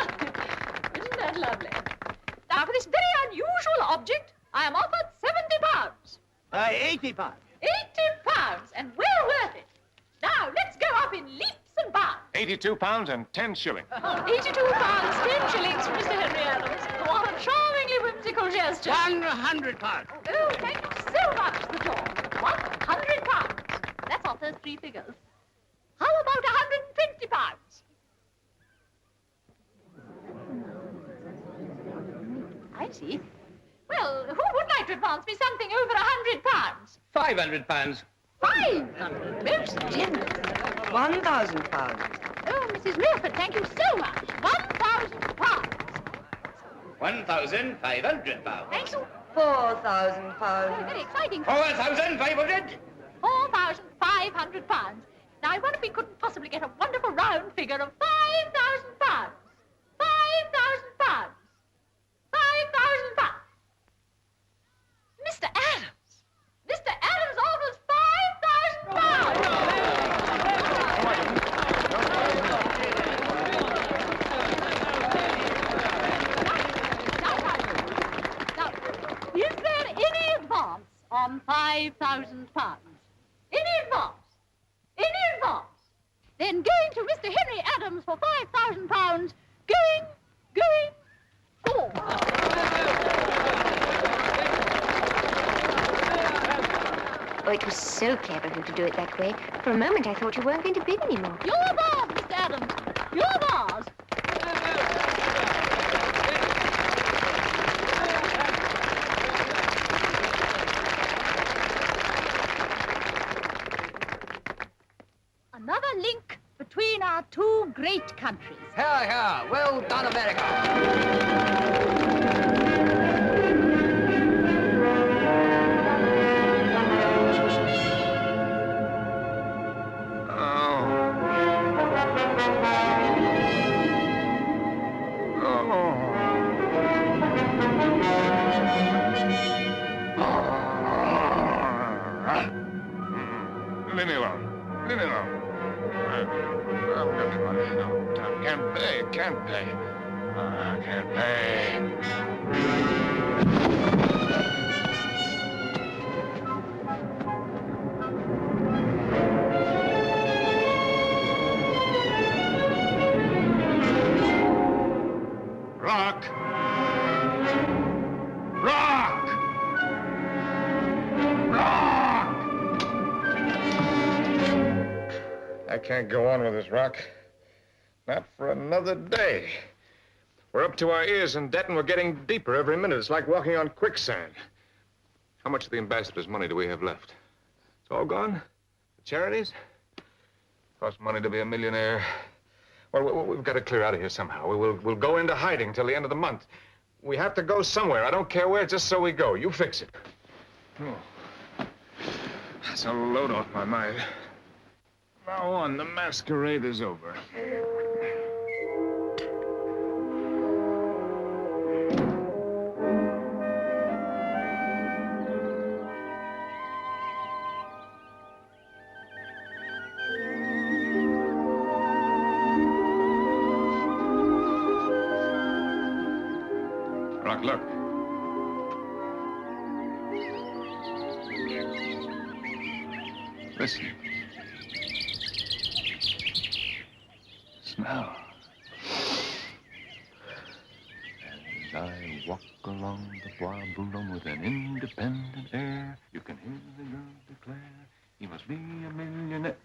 Isn't that lovely? Now, for this very unusual object, I am offered £70. £80. £80, and well worth it. Now, let's go up in leaps and bounds. £82 and 10 shillings. £82, 10 shillings for Mr. Henry Adams. What a charmingly whimsical gesture. £100. Oh, thank you so much, the George. £100. That's our first 3 figures. How about £120? I see. Well, who would like to advance me something over £100? £500. 500. Most generous. £1,000. Oh, Mrs. Milford, thank you so much. £1,000. £1,500. Thank you. £4,000. Very exciting. 4,500. £4,500. Now, I wonder if we couldn't possibly get a wonderful round figure of £5,000. £5,000. £5,000. Mr. Adams! Mr. Adams offers £5,000. Now, is there any advance on £5,000? Any advance? for £5,000. Going, go. Oh, it was so clever of you to do it that way. For a moment, I thought you weren't going to bid anymore. You're bars, Mr. Adams. You're bars. Another link between our two great countries. Here, here. Well done, America. Leave me alone. Leave me alone. I've got the money. No, I can't pay. Can't pay. I can't pay. Rock! Rock! Rock! I can't go on with this, Rock. Not for another day. We're up to our ears in debt, and we're getting deeper every minute. It's like walking on quicksand. How much of the ambassador's money do we have left? It's all gone? The charities? Costs money to be a millionaire. Well, we've got to clear out of here somehow. We'll go into hiding till the end of the month. We have to go somewhere. I don't care where, just so we go. You fix it. Oh. That's a load off my mind. Now on, the masquerade is over. Rock, look. Listen. Smell. As I walk along the Bois Boulogne with an independent air, you can hear the girl declare he must be a millionaire.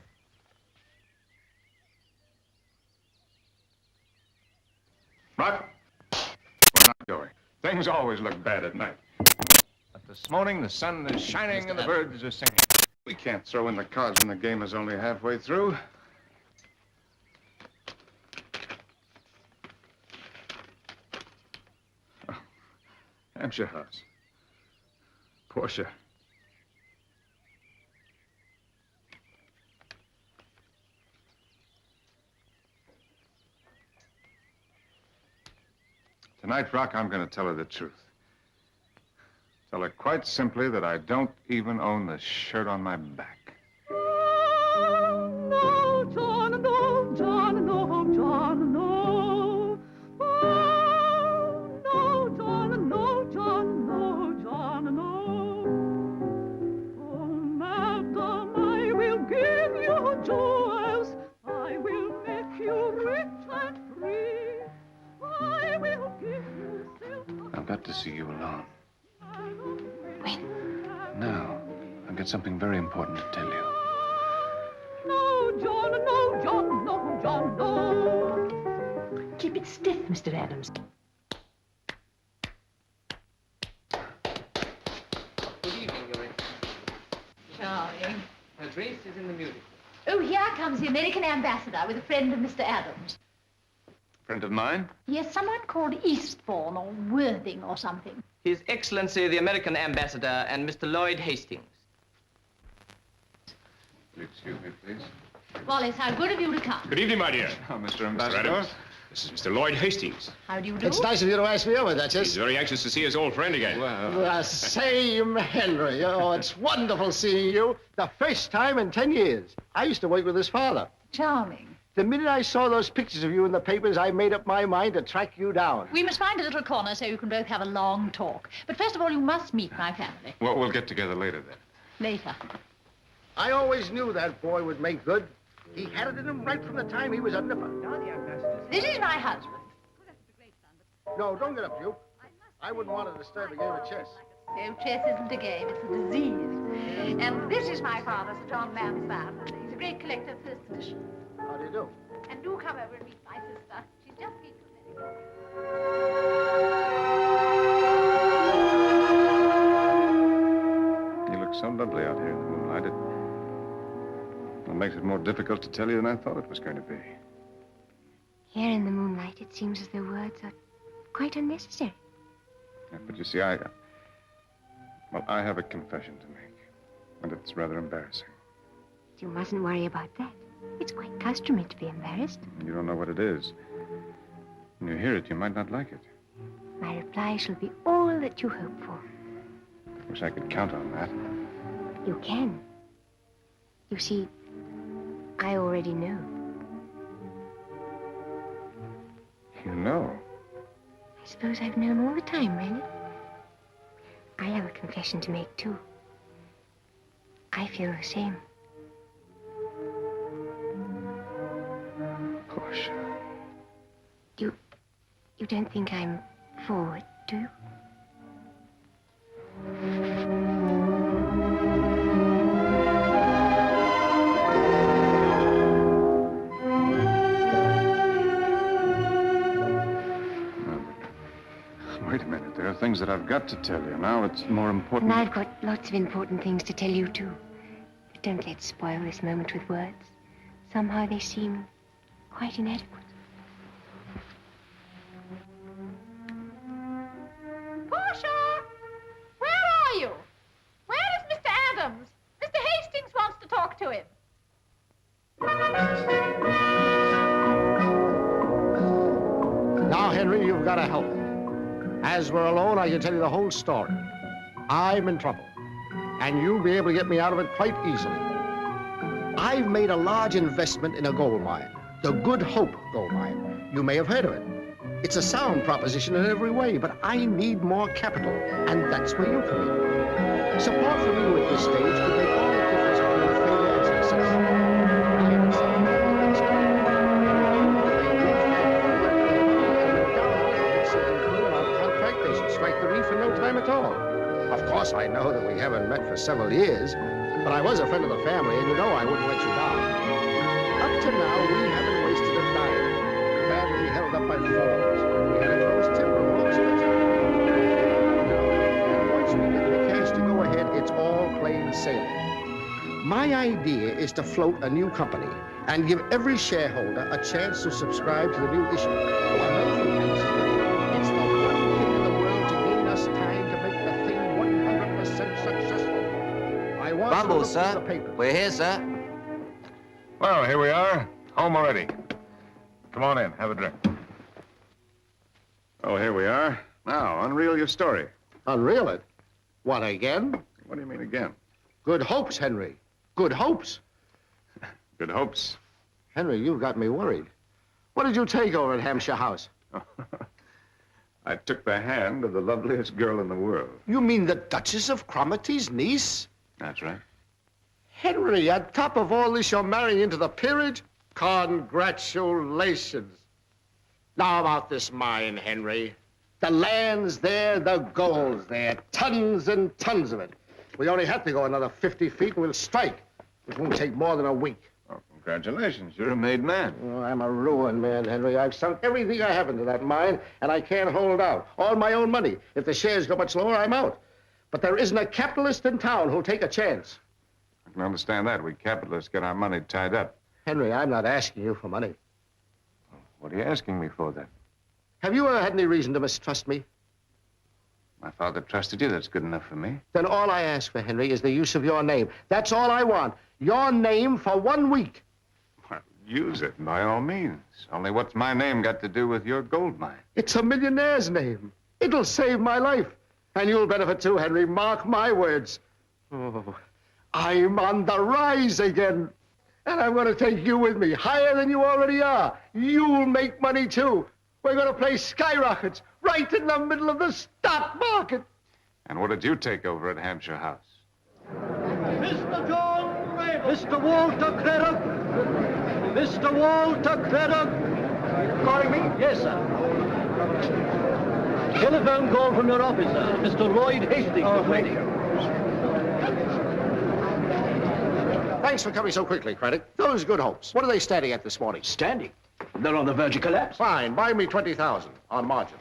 Rock, we're not going. Things always look bad at night. But this morning, the sun is shining and the birds are singing. We can't throw in the cards when the game is only halfway through. Oh, Hampshire House. Portia. Tonight, Rock, I'm going to tell her the truth. Tell her quite simply that I don't even own the shirt on my back. No, John, no, John, no, John, no. Oh, no, John, no, John, no, John, no. Oh, madam, I will give you jewels. I will make you rich and free. I will give you silver. I've got to see you alone. When? Now, I've got something very important to tell you. No, John, no, John, no, John, no. Keep it stiff, Mr. Adams. Good evening, Your Excellency. Charming. Her Grace is in the music. Oh, here comes the American ambassador with a friend of Mr. Adams. Friend of mine? Yes, someone called Eastbourne or Worthing or something. His Excellency, the American ambassador, and Mr. Lloyd Hastings. Excuse me, please. Wallace, how good of you to come. Good evening, my dear. Oh, Mr. Mr. Ambassador. Adams, this is Mr. Lloyd Hastings. How do you do? It's nice of you to ask me over, Duchess. He's very anxious to see his old friend again. Same, Henry. Oh, it's wonderful seeing you. The first time in 10 years. I used to work with his father. Charming. The minute I saw those pictures of you in the papers, I made up my mind to track you down. We must find a little corner so you can both have a long talk. But first of all, you must meet my family. Well, we'll get together later, then. Later. I always knew that boy would make good. He had it in him right from the time he was a nipper. This is my husband. No, don't get up, you. I wouldn't want to disturb a game of chess. No, chess isn't a game, it's a disease. And this is my father, Sir John Lansdowne. He's a great collector of first edition. How do you do? And do come over and meet my sister. She's just been to America. You look so lovely out here in the moonlight. It makes it more difficult to tell you than I thought it was going to be. Here in the moonlight, it seems as though words are quite unnecessary. Yeah, but you see, I have a confession to make, and it's rather embarrassing. You mustn't worry about that. It's quite customary to be embarrassed. You don't know what it is. When you hear it, you might not like it. My reply shall be all that you hope for. Wish I could count on that. You can. You see, I already know. You know? I suppose I've known all the time, really. I have a confession to make, too. I feel the same. Portia. You don't think I'm forward, do you? Wait a minute. There are things that I've got to tell you. Now it's more important. And I've got lots of important things to tell you, too. But don't let's spoil this moment with words. Somehow they seem quite inadequate. Portia! Where are you? Where is Mr. Adams? Mr. Hastings wants to talk to him. Now, Henry, you've got to help me. As we're alone, I can tell you the whole story. I'm in trouble, and you'll be able to get me out of it quite easily. I've made a large investment in a gold mine, the Good Hope gold mine. You may have heard of it. It's a sound proposition in every way, but I need more capital, and that's where you come in. Support from you at this stage could make all the difference between failure and success. I am contract, they should strike the reef in no time at all. Of course, I know that we haven't met for several years, but I was a friend of the family, and you know I wouldn't let you down. Up to now, we haven't wasted a dime. Badly held up by foreigners. We had to close timber most of the time. And once we get the cash to go ahead, it's all plain sailing. My idea is to float a new company and give every shareholder a chance to subscribe to the new issue. Another thing, it's the one thing in the world to gain us time to make the thing 100% successful. I want Bumble, to sir. the papers. We're here, sir. Well, here we are. Home already. Come on in. Have a drink. Oh, here we are. Now, unreel your story. Unreel it? What, again? What do you mean again? Good hopes, Henry. Good hopes. Good hopes. Henry, you've got me worried. What did you take over at Hampshire House? I took the hand of the loveliest girl in the world. You mean the Duchess of Cromarty's niece? That's right. Henry, on top of all this, you're marrying into the peerage? Congratulations. Now about this mine, Henry. The land's there, the gold's there. Tons and tons of it. We only have to go another 50 feet and we'll strike. It won't take more than a week. Oh, congratulations. You're a made man. Oh, I'm a ruined man, Henry. I've sunk everything I have into that mine, and I can't hold out. All my own money. If the shares go much lower, I'm out. But there isn't a capitalist in town who'll take a chance. I can understand that. We capitalists get our money tied up. Henry, I'm not asking you for money. What are you asking me for, then? Have you ever had any reason to mistrust me? My father trusted you. That's good enough for me. Then all I ask for, Henry, is the use of your name. That's all I want. Your name for 1 week. Well, use it, by all means. Only what's my name got to do with your gold mine? It's a millionaire's name. It'll save my life. And you'll benefit too, Henry. Mark my words. Oh, I'm on the rise again. And I'm going to take you with me, higher than you already are. You'll make money, too. We're going to play skyrockets right in the middle of the stock market. And what did you take over at Hampshire House? Mr. John Raven. Mr. Walter Craddock. Mr. Walter Craddock. Calling me? Yes, sir. Telephone call from your office, sir. Mr. Lloyd Hastings is waiting. Thanks for coming so quickly, Craddock. Those Good Hopes, what are they standing at this morning? Standing? They're on the verge of collapse. Fine. Buy me 20,000 on margin.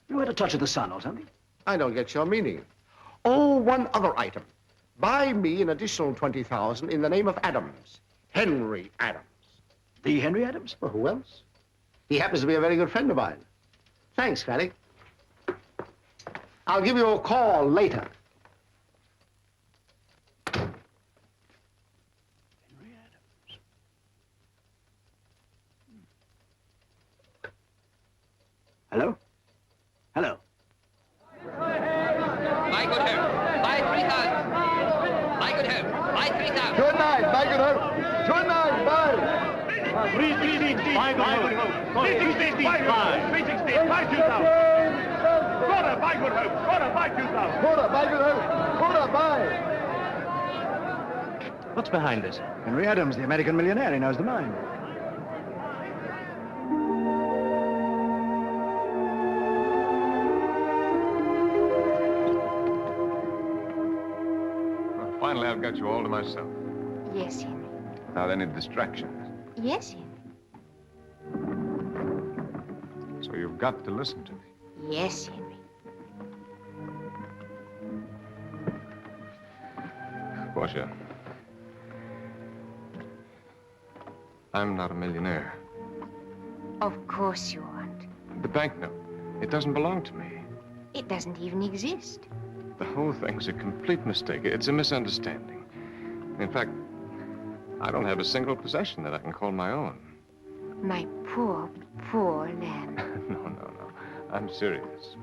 You had a touch of the sun or something? I don't get your meaning. Oh, one other item. Buy me an additional 20,000 in the name of Adams. Henry Adams. The Henry Adams? Well, who else? He happens to be a very good friend of mine. Thanks, Craddock. I'll give you a call later. Hello? Hello? Buy Good Hope. Buy 3,000. Buy Good Hope. Buy 3,000. Good night. Buy Good Hope. Good night. Bye. 360. Buy Good Hope. 360. Buy 360. Buy 2,000. Quarter. Buy Good Hope. Quarter. Buy 2,000. Quarter. Buy Good Hope. Quarter. Buy. What's behind this? Henry Adams, the American millionaire. He knows the mine. Finally, I've got you all to myself. Yes, Henry. Without any distractions. Yes, Henry. So you've got to listen to me. Yes, Henry. Portia, I'm not a millionaire. Of course you aren't. The banknote, it doesn't belong to me. It doesn't even exist. The whole thing's a complete mistake. It's a misunderstanding. In fact, I don't have a single possession that I can call my own. My poor, poor lamb. No. I'm serious.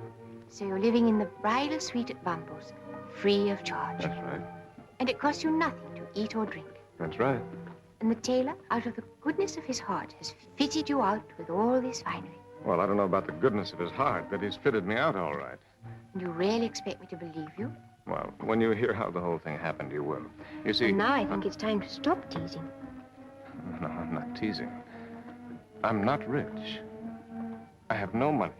So you're living in the bridal suite at Bumble's, free of charge. That's right. And it costs you nothing to eat or drink. That's right. And the tailor, out of the goodness of his heart, has fitted you out with all this finery. Well, I don't know about the goodness of his heart, but he's fitted me out all right. And you really expect me to believe you? Well, when you hear how the whole thing happened, you will. You see... And now I think it's time to stop teasing. No, I'm not teasing. I'm not rich. I have no money.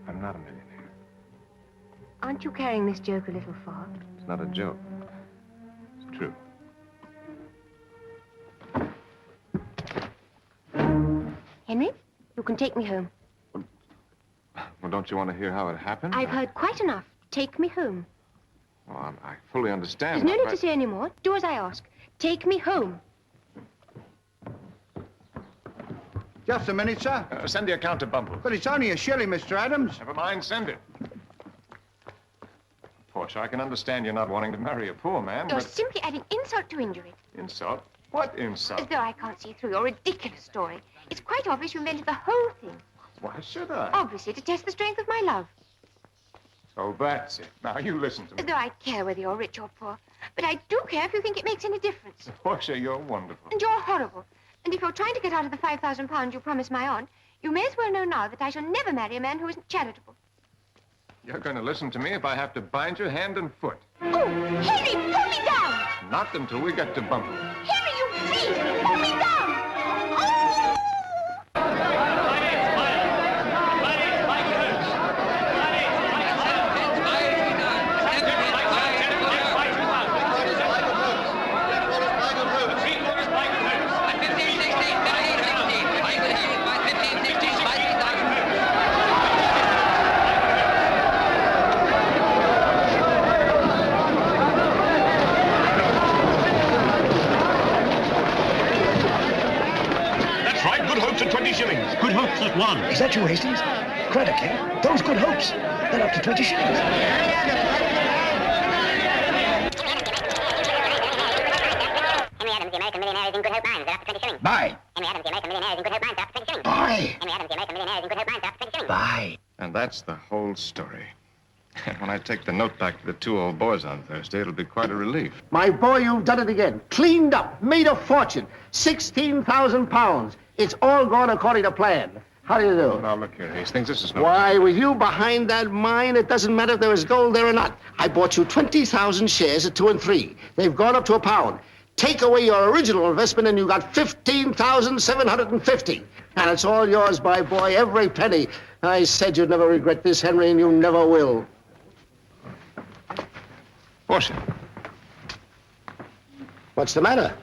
I'm not a millionaire. Aren't you carrying this joke a little far? It's not a joke. It's true. Henry, you can take me home. Well, don't you want to hear how it happened? I've heard quite enough. Take me home. Well, I fully understand. There's no need to say any more. Do as I ask. Take me home. Just a minute, sir. Send the account to Bumble. But it's only a shilling, Mr. Adams. Never mind, send it. Portia, I can understand you're not wanting to marry a poor man, You're but... simply adding insult to injury. Insult? What As insult? though I can't see through your ridiculous story. It's quite obvious you invented the whole thing. Why should I? Obviously, to test the strength of my love. So that's it. Now, you listen to me. As though I care whether you're rich or poor. But I do care if you think it makes any difference. Portia, you're wonderful. And you're horrible. And if you're trying to get out of the £5,000 you promised my aunt, you may as well know now that I shall never marry a man who isn't charitable. You're going to listen to me if I have to bind you hand and foot. Oh, Henry, pull me down! Not until we get to Bumble. Henry, you please, pull me down! Good Hopes at one. Is that you, Hastings? Craddock, eh? Those Good Hopes. They're up to 20 shillings. Henry Adams, the American millionaire, is in Good Hope Mines. They're up to 20 shillings. Buy. Henry Adams, the American millionaire, is in Good Hope Mines. They're up to 20 shillings. Buy. Henry Adams, the American millionaire, is in Good Hope Mines. They're up to 20 shillings. Buy. And that's the whole story. And when I take the note back to the two old boys on Thursday, it'll be quite a relief. My boy, you've done it again. Cleaned up, made a fortune. 16,000 pounds. It's all gone according to plan. How do you do? Now, look here, Hastings, this is no... Why, with you behind that mine, it doesn't matter if there was gold there or not. I bought you 20,000 shares at 2 and 3. They've gone up to £1. take away your original investment and you got 15,750. And it's all yours, my boy, every penny. I said you'd never regret this, Henry, and you never will. Portia. What's the matter?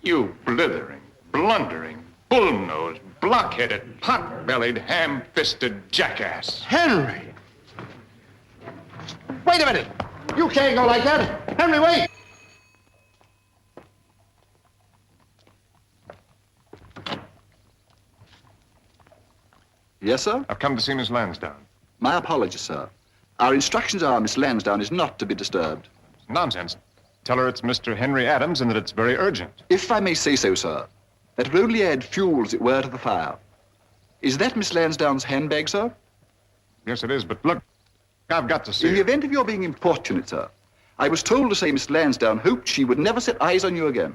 You blithering, blundering, bull-nosed, block-headed, pot-bellied, ham-fisted jackass. Henry! Wait a minute! You can't go like that! Henry, wait! Yes, sir? I've come to see Miss Lansdowne. My apologies, sir. Our instructions are Miss Lansdowne is not to be disturbed. Nonsense. Tell her it's Mr. Henry Adams and that it's very urgent. If I may say so, sir, that would only add fuel, as it were, to the fire. Is that Miss Lansdowne's handbag, sir? Yes, it is, but look, I've got to see In the her. event of your being importunate, sir, I was told to say Miss Lansdowne hoped she would never set eyes on you again.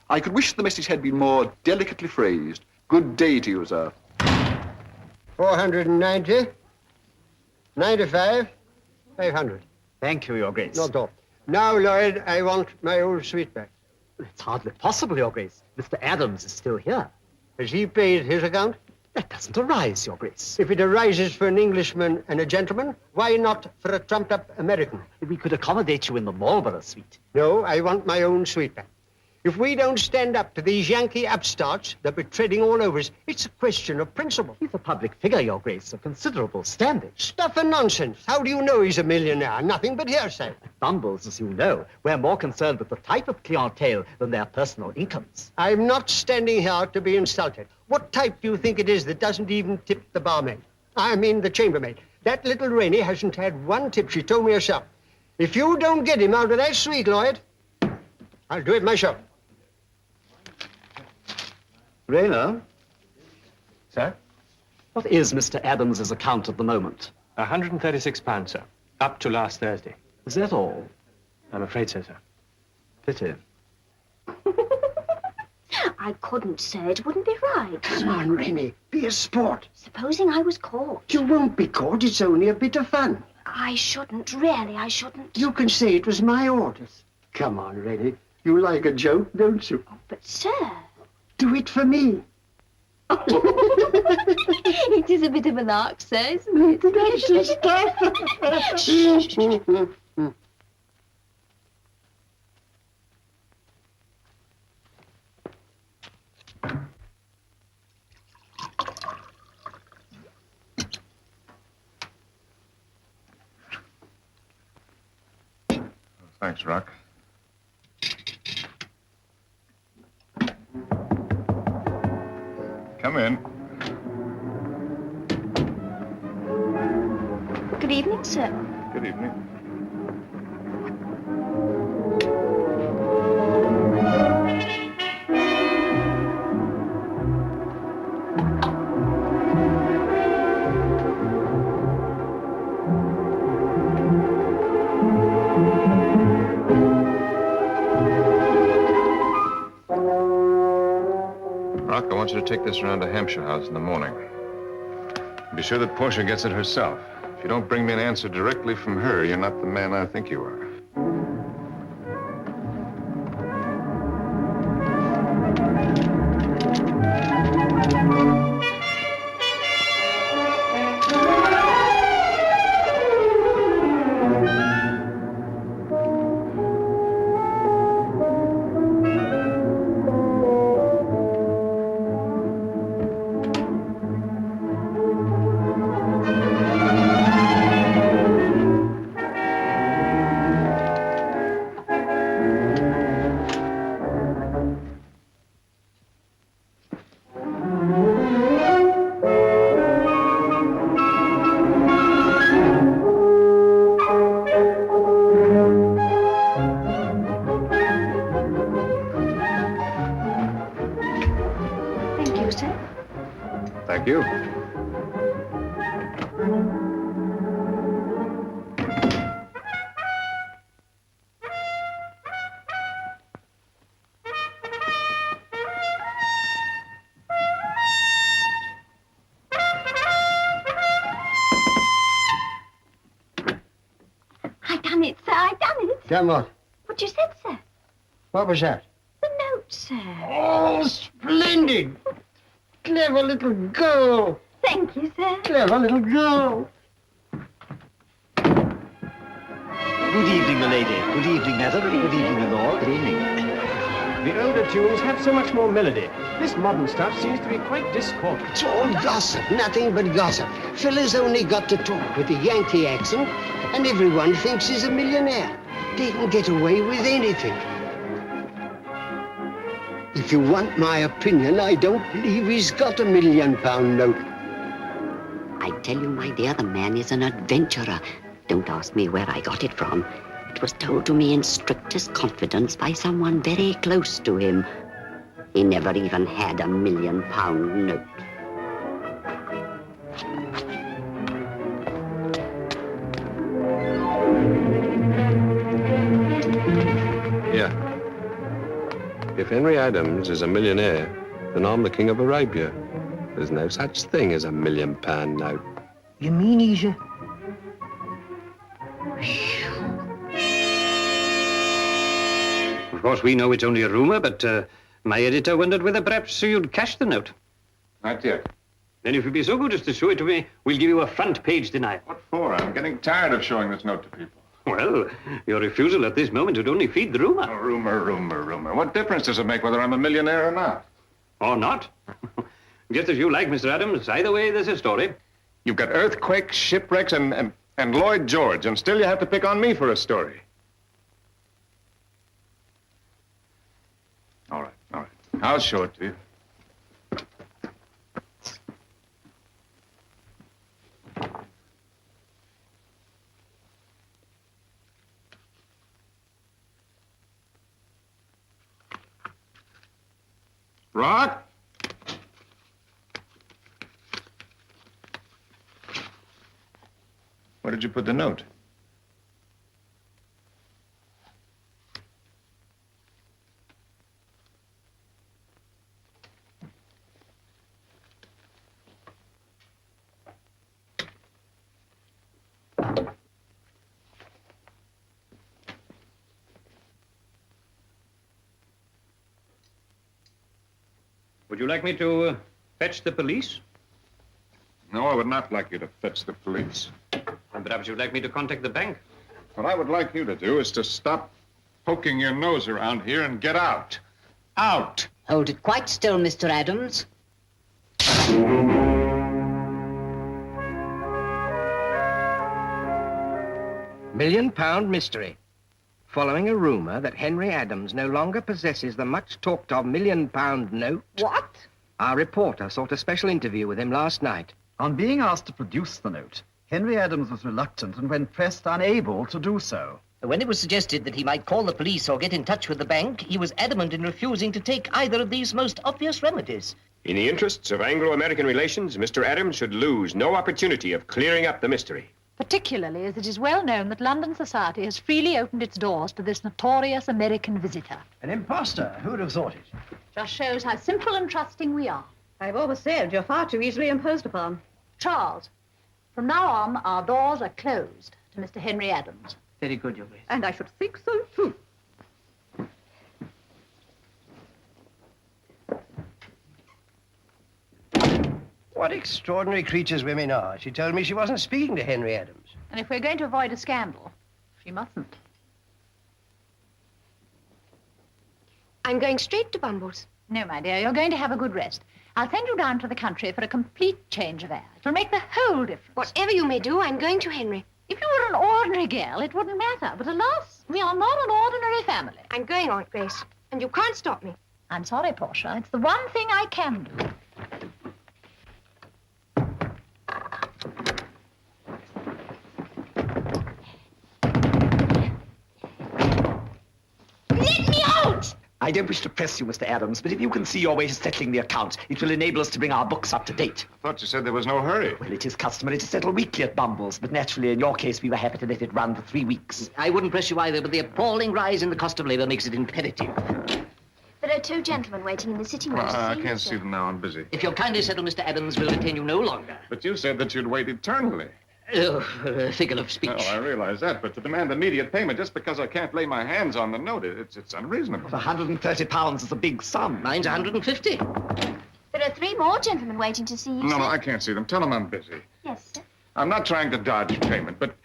I could wish the message had been more delicately phrased. Good day to you, sir. 490, 95, 500. Thank you, Your Grace. Not all. Now, Lloyd, I want my old suite back. It's hardly possible, Your Grace. Mr. Adams is still here. Has he paid his account? That doesn't arise, Your Grace. If it arises for an Englishman and a gentleman, why not for a trumped-up American? We could accommodate you in the Marlborough suite. No, I want my own suite back. If we don't stand up to these Yankee upstarts that we're treading all over us, it's a question of principle. He's a public figure, Your Grace, of considerable standing. Stuff and nonsense. How do you know he's a millionaire? Nothing but hearsay. Bumbles, as you know, we're more concerned with the type of clientele than their personal incomes. I'm not standing here to be insulted. What type do you think it is that doesn't even tip the barmaid? I mean the chambermaid. That little Rainey hasn't had one tip. She told me herself. If you don't get him out of that suite, Lloyd, I'll do it myself. Rayner? Sir? What is Mr. Adams's account at the moment? £136, sir. Up to last Thursday. Is that all? I'm afraid so, sir. Pity. I couldn't, sir. It wouldn't be right. Come on, Rainey. Be a sport. Supposing I was caught. You won't be caught. It's only a bit of fun. I shouldn't. Really, I shouldn't. You can say it was my orders. Come on, Rainey. You like a joke, don't you? But, sir... Do it for me. It is a bit of a lark, sir, isn't it? That's the stuff. Thanks, Rock. Come in. Good evening, sir. Good evening. Rock, I want you to take this around to Hampshire House in the morning. Be sure that Portia gets it herself. If you don't bring me an answer directly from her, you're not the man I think you are. Thank you. I done it, sir. I done it. Come on. what you said, sir. What was that? The note, sir. Oh, splendid! Clever little girl. Thank you, sir. Clever little girl. Good evening, milady. Good evening, madam. Good evening, my lord. Good evening. The older tunes have so much more melody. This modern stuff seems to be quite discordant. It's all gossip, nothing but gossip. Fella's only got to talk with a Yankee accent, and everyone thinks he's a millionaire. They can get away with anything. If you want my opinion, I don't believe he's got a £1 million note. I tell you, my dear, the man is an adventurer. Don't ask me where I got it from. It was told to me in strictest confidence by someone very close to him. He never even had a £1 million note. Yeah. If Henry Adams is a millionaire, then I'm the King of Arabia. There's no such thing as a £1 million note. You mean he's a... Of course, we know it's only a rumor, but my editor wondered whether perhaps you'd cash the note. Not yet. Then if you'd be so good as to show it to me, we'll give you a front-page denial. What for? I'm getting tired of showing this note to people. Well, your refusal at this moment would only feed the rumor. Oh, rumor. What difference does it make whether I'm a millionaire or not? Or not? Just as you like, Mr. Adams. Either way, there's a story. You've got earthquakes, shipwrecks, and Lloyd George, and still you have to pick on me for a story. All right. I'll show it to you. Rock? Where did you put the note? Would you like me to fetch the police? No, I would not like you to fetch the police. And perhaps you'd like me to contact the bank? What I would like you to do is to stop poking your nose around here and get out. Out! Hold it quite still, Mr. Adams. £1 million mystery. Following a rumor that Henry Adams no longer possesses the much-talked-of £1 million note... What? Our reporter sought a special interview with him last night. On being asked to produce the note, Henry Adams was reluctant and, when pressed, unable to do so. When it was suggested that he might call the police or get in touch with the bank, he was adamant in refusing to take either of these most obvious remedies. In the interests of Anglo-American relations, Mr. Adams should lose no opportunity of clearing up the mystery. Particularly as it is well known that London society has freely opened its doors to this notorious American visitor. An imposter. Who would have thought it? Just shows how simple and trusting we are. I've always said you're far too easily imposed upon. Charles, from now on, our doors are closed to Mr. Henry Adams. Very good, Your Grace. And I should think so, too. What extraordinary creatures women are. She told me she wasn't speaking to Henry Adams. And if we're going to avoid a scandal, she mustn't. I'm going straight to Bumble's. No, my dear, you're going to have a good rest. I'll send you down to the country for a complete change of air. It'll make the whole difference. Whatever you may do, I'm going to Henry. If you were an ordinary girl, it wouldn't matter. But alas, we are not an ordinary family. I'm going, Aunt Grace, and you can't stop me. I'm sorry, Portia. It's the one thing I can do. Let me out! I don't wish to press you, Mr. Adams, but if you can see your way to settling the account, it will enable us to bring our books up to date. I thought you said there was no hurry. Well, it is customary to settle weekly at Bumble's, but naturally, in your case, we were happy to let it run for 3 weeks. I wouldn't press you either, but the appalling rise in the cost of labor makes it imperative. There are 2 gentlemen waiting in the sitting room. I can't see them now. I'm busy. If you'll kindly settle, Mr. Adams, we'll detain you no longer. But you said that you'd wait eternally. Figure of speech. Oh, I realize that, but to demand immediate payment just because I can't lay my hands on the note, it's unreasonable. £130 is a big sum. Mine's 150. There are 3 more gentlemen waiting to see you, No, sir. I can't see them. Tell them I'm busy. Yes, sir. I'm not trying to dodge payment, but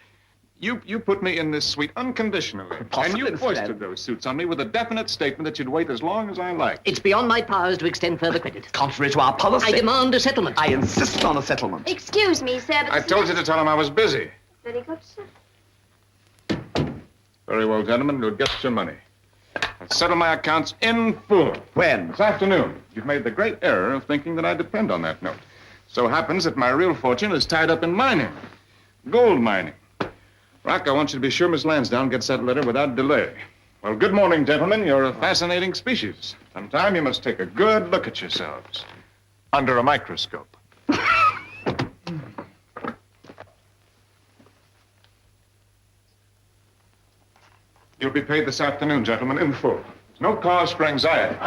you put me in this suite unconditionally. Possibly, and you Mr. foisted Adams. those suits on me with a definite statement that you'd wait as long as I liked. It's beyond my powers to extend further credit. Contrary to our policy. I demand a settlement. I insist on a settlement. Excuse me, sir, but... I told you to tell him I was busy. Very good, sir. Very well, gentlemen, you'll get your money. I'll settle my accounts in full. When? This afternoon. You've made the great error of thinking that I depend on that note. So happens that my real fortune is tied up in mining. Gold mining. Rock, I want you to be sure Miss Lansdowne gets that letter without delay. Well, good morning, gentlemen. You're a fascinating species. Sometime you must take a good look at yourselves. Under a microscope. You'll be paid this afternoon, gentlemen, in full. There's no cause for anxiety.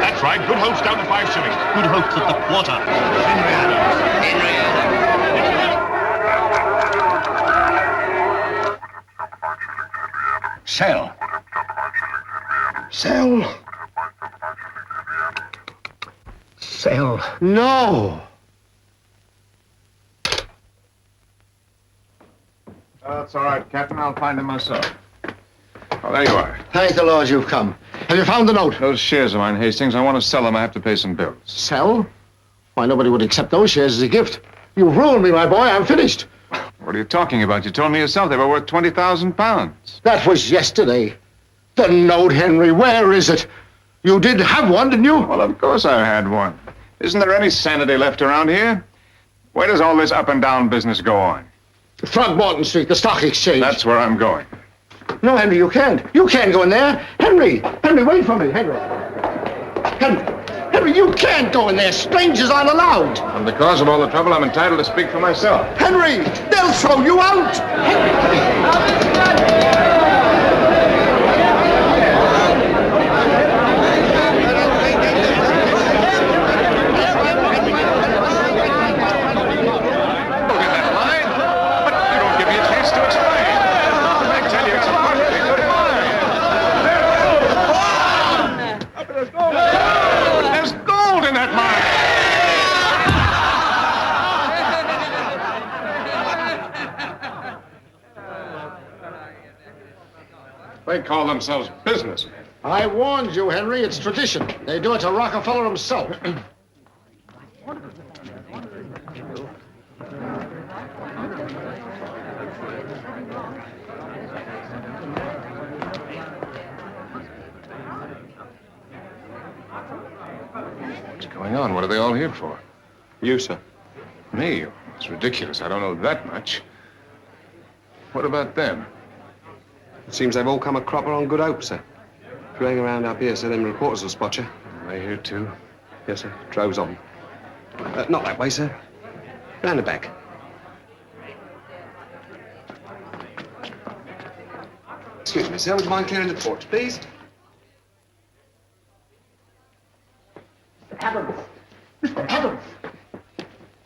That's right. Good Hope's down to 5 shillings. Good Hope's at the quarter. Henry Adams. Henry Adams. Sell. Sell. Sell. No. That's all right, Captain. I'll find him myself. Oh, there you are. Thank the Lord you've come. Have you found the note? Those shares of mine, Hastings, I want to sell them. I have to pay some bills. Sell? Why, nobody would accept those shares as a gift. You've ruined me, my boy. I'm finished. What are you talking about? You told me yourself they were worth 20,000 pounds. That was yesterday. The note, Henry, where is it? You did have one, didn't you? Well, of course I had one. Isn't there any sanity left around here? Where does all this up and down business go on? Throgmorton Street, the stock exchange. That's where I'm going. No, Henry, you can't. You can't go in there. Henry, wait for me, Henry. Henry, you can't go in there. Strangers aren't allowed. And because of all the trouble, I'm entitled to speak for myself. Henry, they'll throw you out. There's gold in that mine! They call themselves businessmen. I warned you, Henry. It's tradition. They do it to Rockefeller himself. What's going on? What are they all here for? You, sir. Me? It's ridiculous. I don't know that much. What about them? It seems they've all come a cropper on Good Hope, sir. If you hang around up here, so them reporters will spot you. Are they here too? Yes, sir. Droves of them. Not that way, sir. Round the back. Excuse me, sir. Would you mind clearing the porch, please? Adams! Mr. Adams!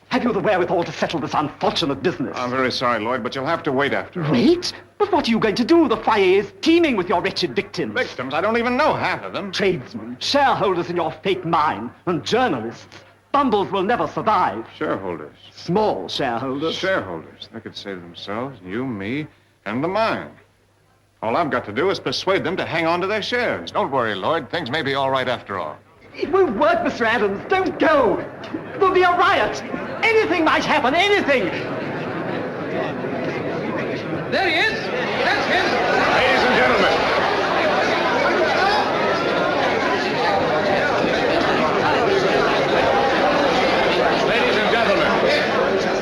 Have you the wherewithal to settle this unfortunate business? I'm very sorry, Lloyd, but you'll have to wait after all. Wait? But what are you going to do? The foyer is teeming with your wretched victims. Victims? I don't even know half of them. Tradesmen, shareholders in your fake mine, and journalists. Bumbles will never survive. Shareholders. Small shareholders. Shareholders. They could save themselves, you, me, and the mine. All I've got to do is persuade them to hang on to their shares. Don't worry, Lloyd. Things may be all right after all. It won't work, Mr. Adams. Don't go. There'll be a riot. Anything might happen. Anything. There he is. That's him. Ladies and gentlemen.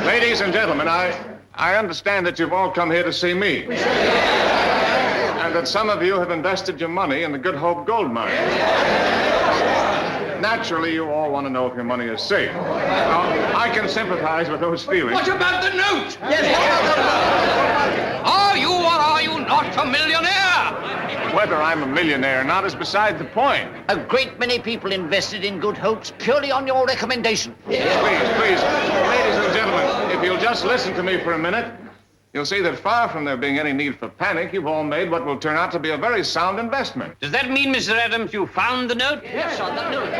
Ladies and gentlemen, I understand that you've all come here to see me. And that some of you have invested your money in the Good Hope gold mine. Naturally, you all want to know if your money is safe. Now, I can sympathize with those feelings. What about the note? Yes, Are you or are you not a millionaire? Whether I'm a millionaire or not is beside the point. A great many people invested in Good Hopes purely on your recommendation. Please, ladies and gentlemen, if you'll just listen to me for a minute, you'll see that far from there being any need for panic, you've all made what will turn out to be a very sound investment. Does that mean, Mr. Adams, you found the note? Yes, on the note.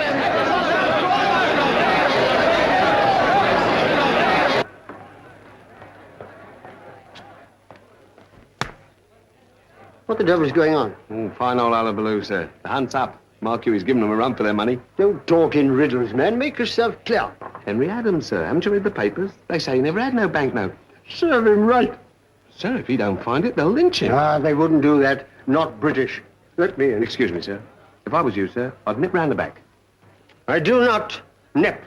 What the devil's going on? Fine old hullabaloo, sir. The hunt's up. Mark you, he's giving them a run for their money. Don't talk in riddles, man. Make yourself clear. Henry Adams, sir. Haven't you read the papers? They say he never had no banknote. Serve him right. Sir, if he don't find it, they'll lynch him. Ah, they wouldn't do that. Not British. Let me in. Excuse me, sir. If I was you, sir, I'd nip round the back. I do not nip.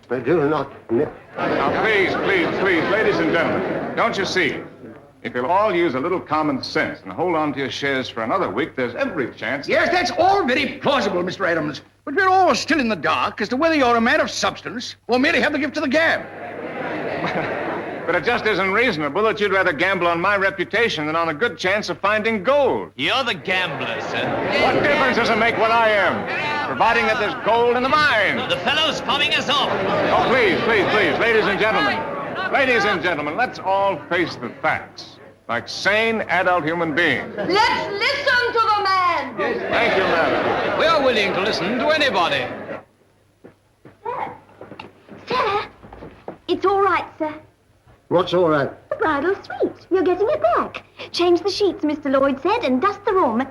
I do not nip. Now, please, ladies and gentlemen, don't you see? If you'll all use a little common sense and hold on to your shares for another week, there's every chance... Yes, that's all very plausible, Mr. Adams. But we're all still in the dark as to whether you're a man of substance or merely have the gift of the gab. But it just isn't reasonable that you'd rather gamble on my reputation than on a good chance of finding gold. You're the gambler, sir. What difference does it make what I am? Providing that there's gold in the mine. The fellow's fobbing us off. Oh, please, ladies and gentlemen. Ladies and gentlemen, let's all face the facts. Like sane adult human beings. Let's listen to the man. Thank you, madam. We're willing to listen to anybody. Sir, it's all right, sir. What's all right? The bridal suite. You're getting it back. Change the sheets, Mr. Lloyd said, and dust the room.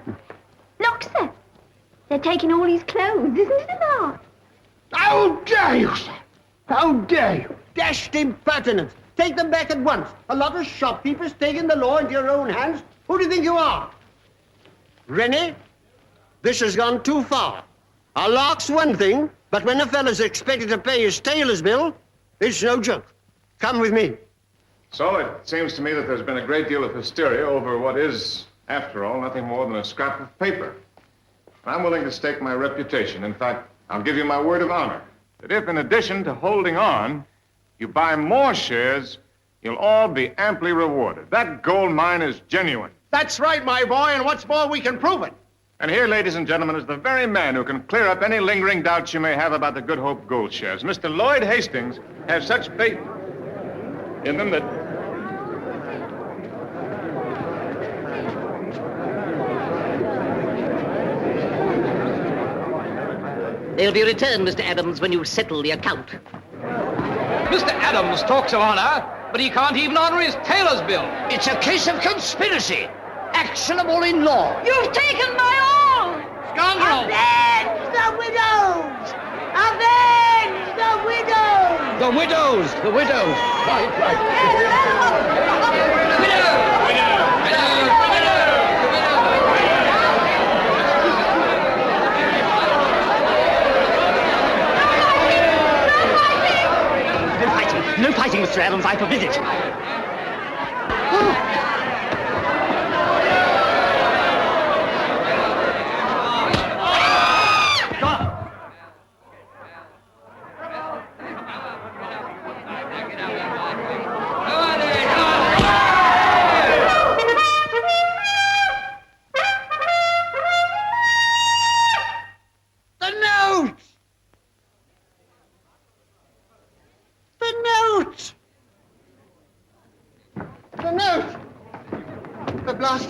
Look, sir. They're taking all his clothes. Isn't it a lark? How dare you, sir? How dare you? Dashed impertinence. Take them back at once. A lot of shopkeepers taking the law into your own hands. Who do you think you are? Rennie, this has gone too far. A lark's one thing, but when a fellow's expected to pay his tailor's bill, it's no joke. Come with me. So it seems to me that there's been a great deal of hysteria over what is, after all, nothing more than a scrap of paper. I'm willing to stake my reputation. In fact, I'll give you my word of honor that if, in addition to holding on, you buy more shares, you'll all be amply rewarded. That gold mine is genuine. That's right, my boy, and what's more, we can prove it. And here, ladies and gentlemen, is the very man who can clear up any lingering doubts you may have about the Good Hope gold shares. Mr. Lloyd Hastings has such faith in them that... They'll be returned, Mr. Adams, when you settle the account. Mr. Adams talks of honor, but he can't even honor his tailor's bill. It's a case of conspiracy, actionable in law. You've taken my all. Scoundrel! Avenge the widows! Avenge the widows! The widows! The widows! Right. No fighting, Mr. Adams, I forbid it.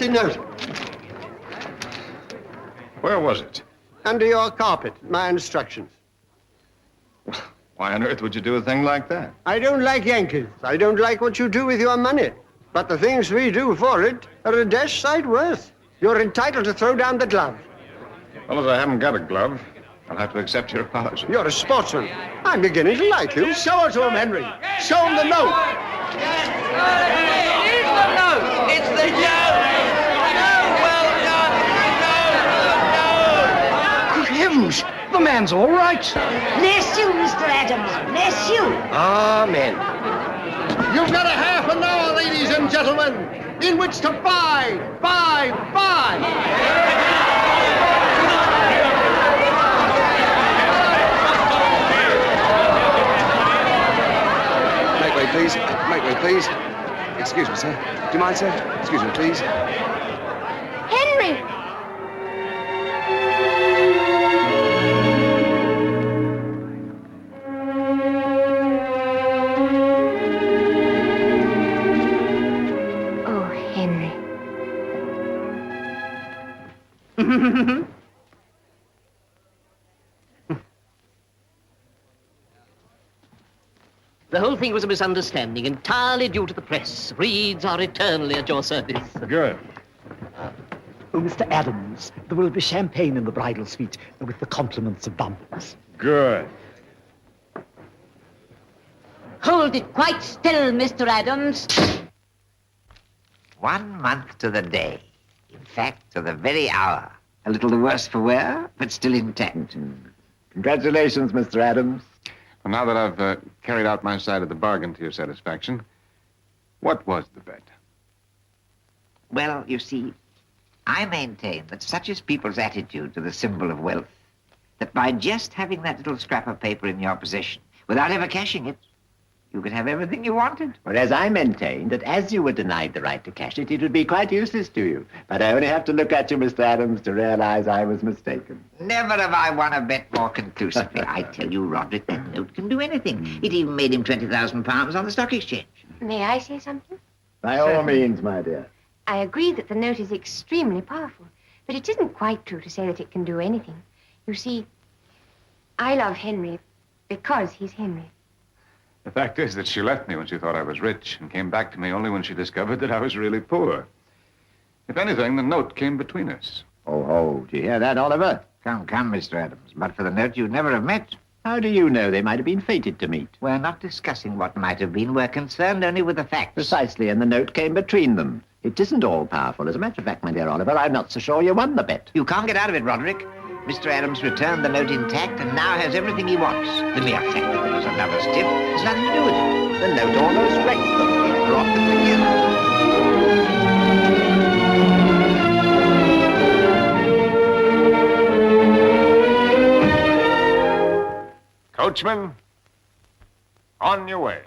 Note. Where was it? Under your carpet, my instructions. Why on earth would you do a thing like that? I don't like Yankees. I don't like what you do with your money. But the things we do for it are a dash sight worse. You're entitled to throw down the glove. Well, as I haven't got a glove, I'll have to accept your apology. You're a sportsman. I'm beginning to like you. Show it to him, Henry. Show him the note. It's the note. It's the note. Heavens, the man's all right. Bless you, Mr. Adams. Bless you. Amen. You've got a half an hour, ladies and gentlemen, in which to buy. Make way, please. Make way, please. Excuse me, sir. Do you mind, sir? Excuse me, please. Henry! Oh, Henry. The whole thing was a misunderstanding, entirely due to the press. Reeds are eternally at your service. Good. Oh, Mr. Adams, there will be champagne in the bridal suite with the compliments of bumpers. Good. Hold it quite still, Mr. Adams. 1 month to the day. In fact, to the very hour. A little the worse for wear, but still intact. Congratulations, Mr. Adams. Well, now that I've carried out my side of the bargain to your satisfaction, what was the bet? Well, you see, I maintain that such is people's attitude to the symbol of wealth, that by just having that little scrap of paper in your possession, without ever cashing it, you could have everything you wanted. Whereas I maintain that as you were denied the right to cash it, it would be quite useless to you. But I only have to look at you, Mr. Adams, to realize I was mistaken. Never have I won a bet more conclusively. I tell you, Roderick, that note can do anything. It even made him £20,000 on the stock exchange. May I say something? By all means, my dear. I agree that the note is extremely powerful, but it isn't quite true to say that it can do anything. You see, I love Henry because he's Henry. The fact is that she left me when she thought I was rich and came back to me only when she discovered that I was really poor. If anything, the note came between us. Oh, do you hear that, Oliver? Come, Mr. Adams. But for the note, you'd never have met. How do you know? They might have been fated to meet. We're not discussing what might have been. We're concerned only with the facts. Precisely, and the note came between them. It isn't all powerful. As a matter of fact, my dear Oliver, I'm not so sure you won the bet. You can't get out of it, Roderick. Mr. Adams returned the note intact and now has everything he wants. The mere fact that there was another stiff has nothing to do with it. The note almost wrecked them. It brought them together. Coachman, on your way.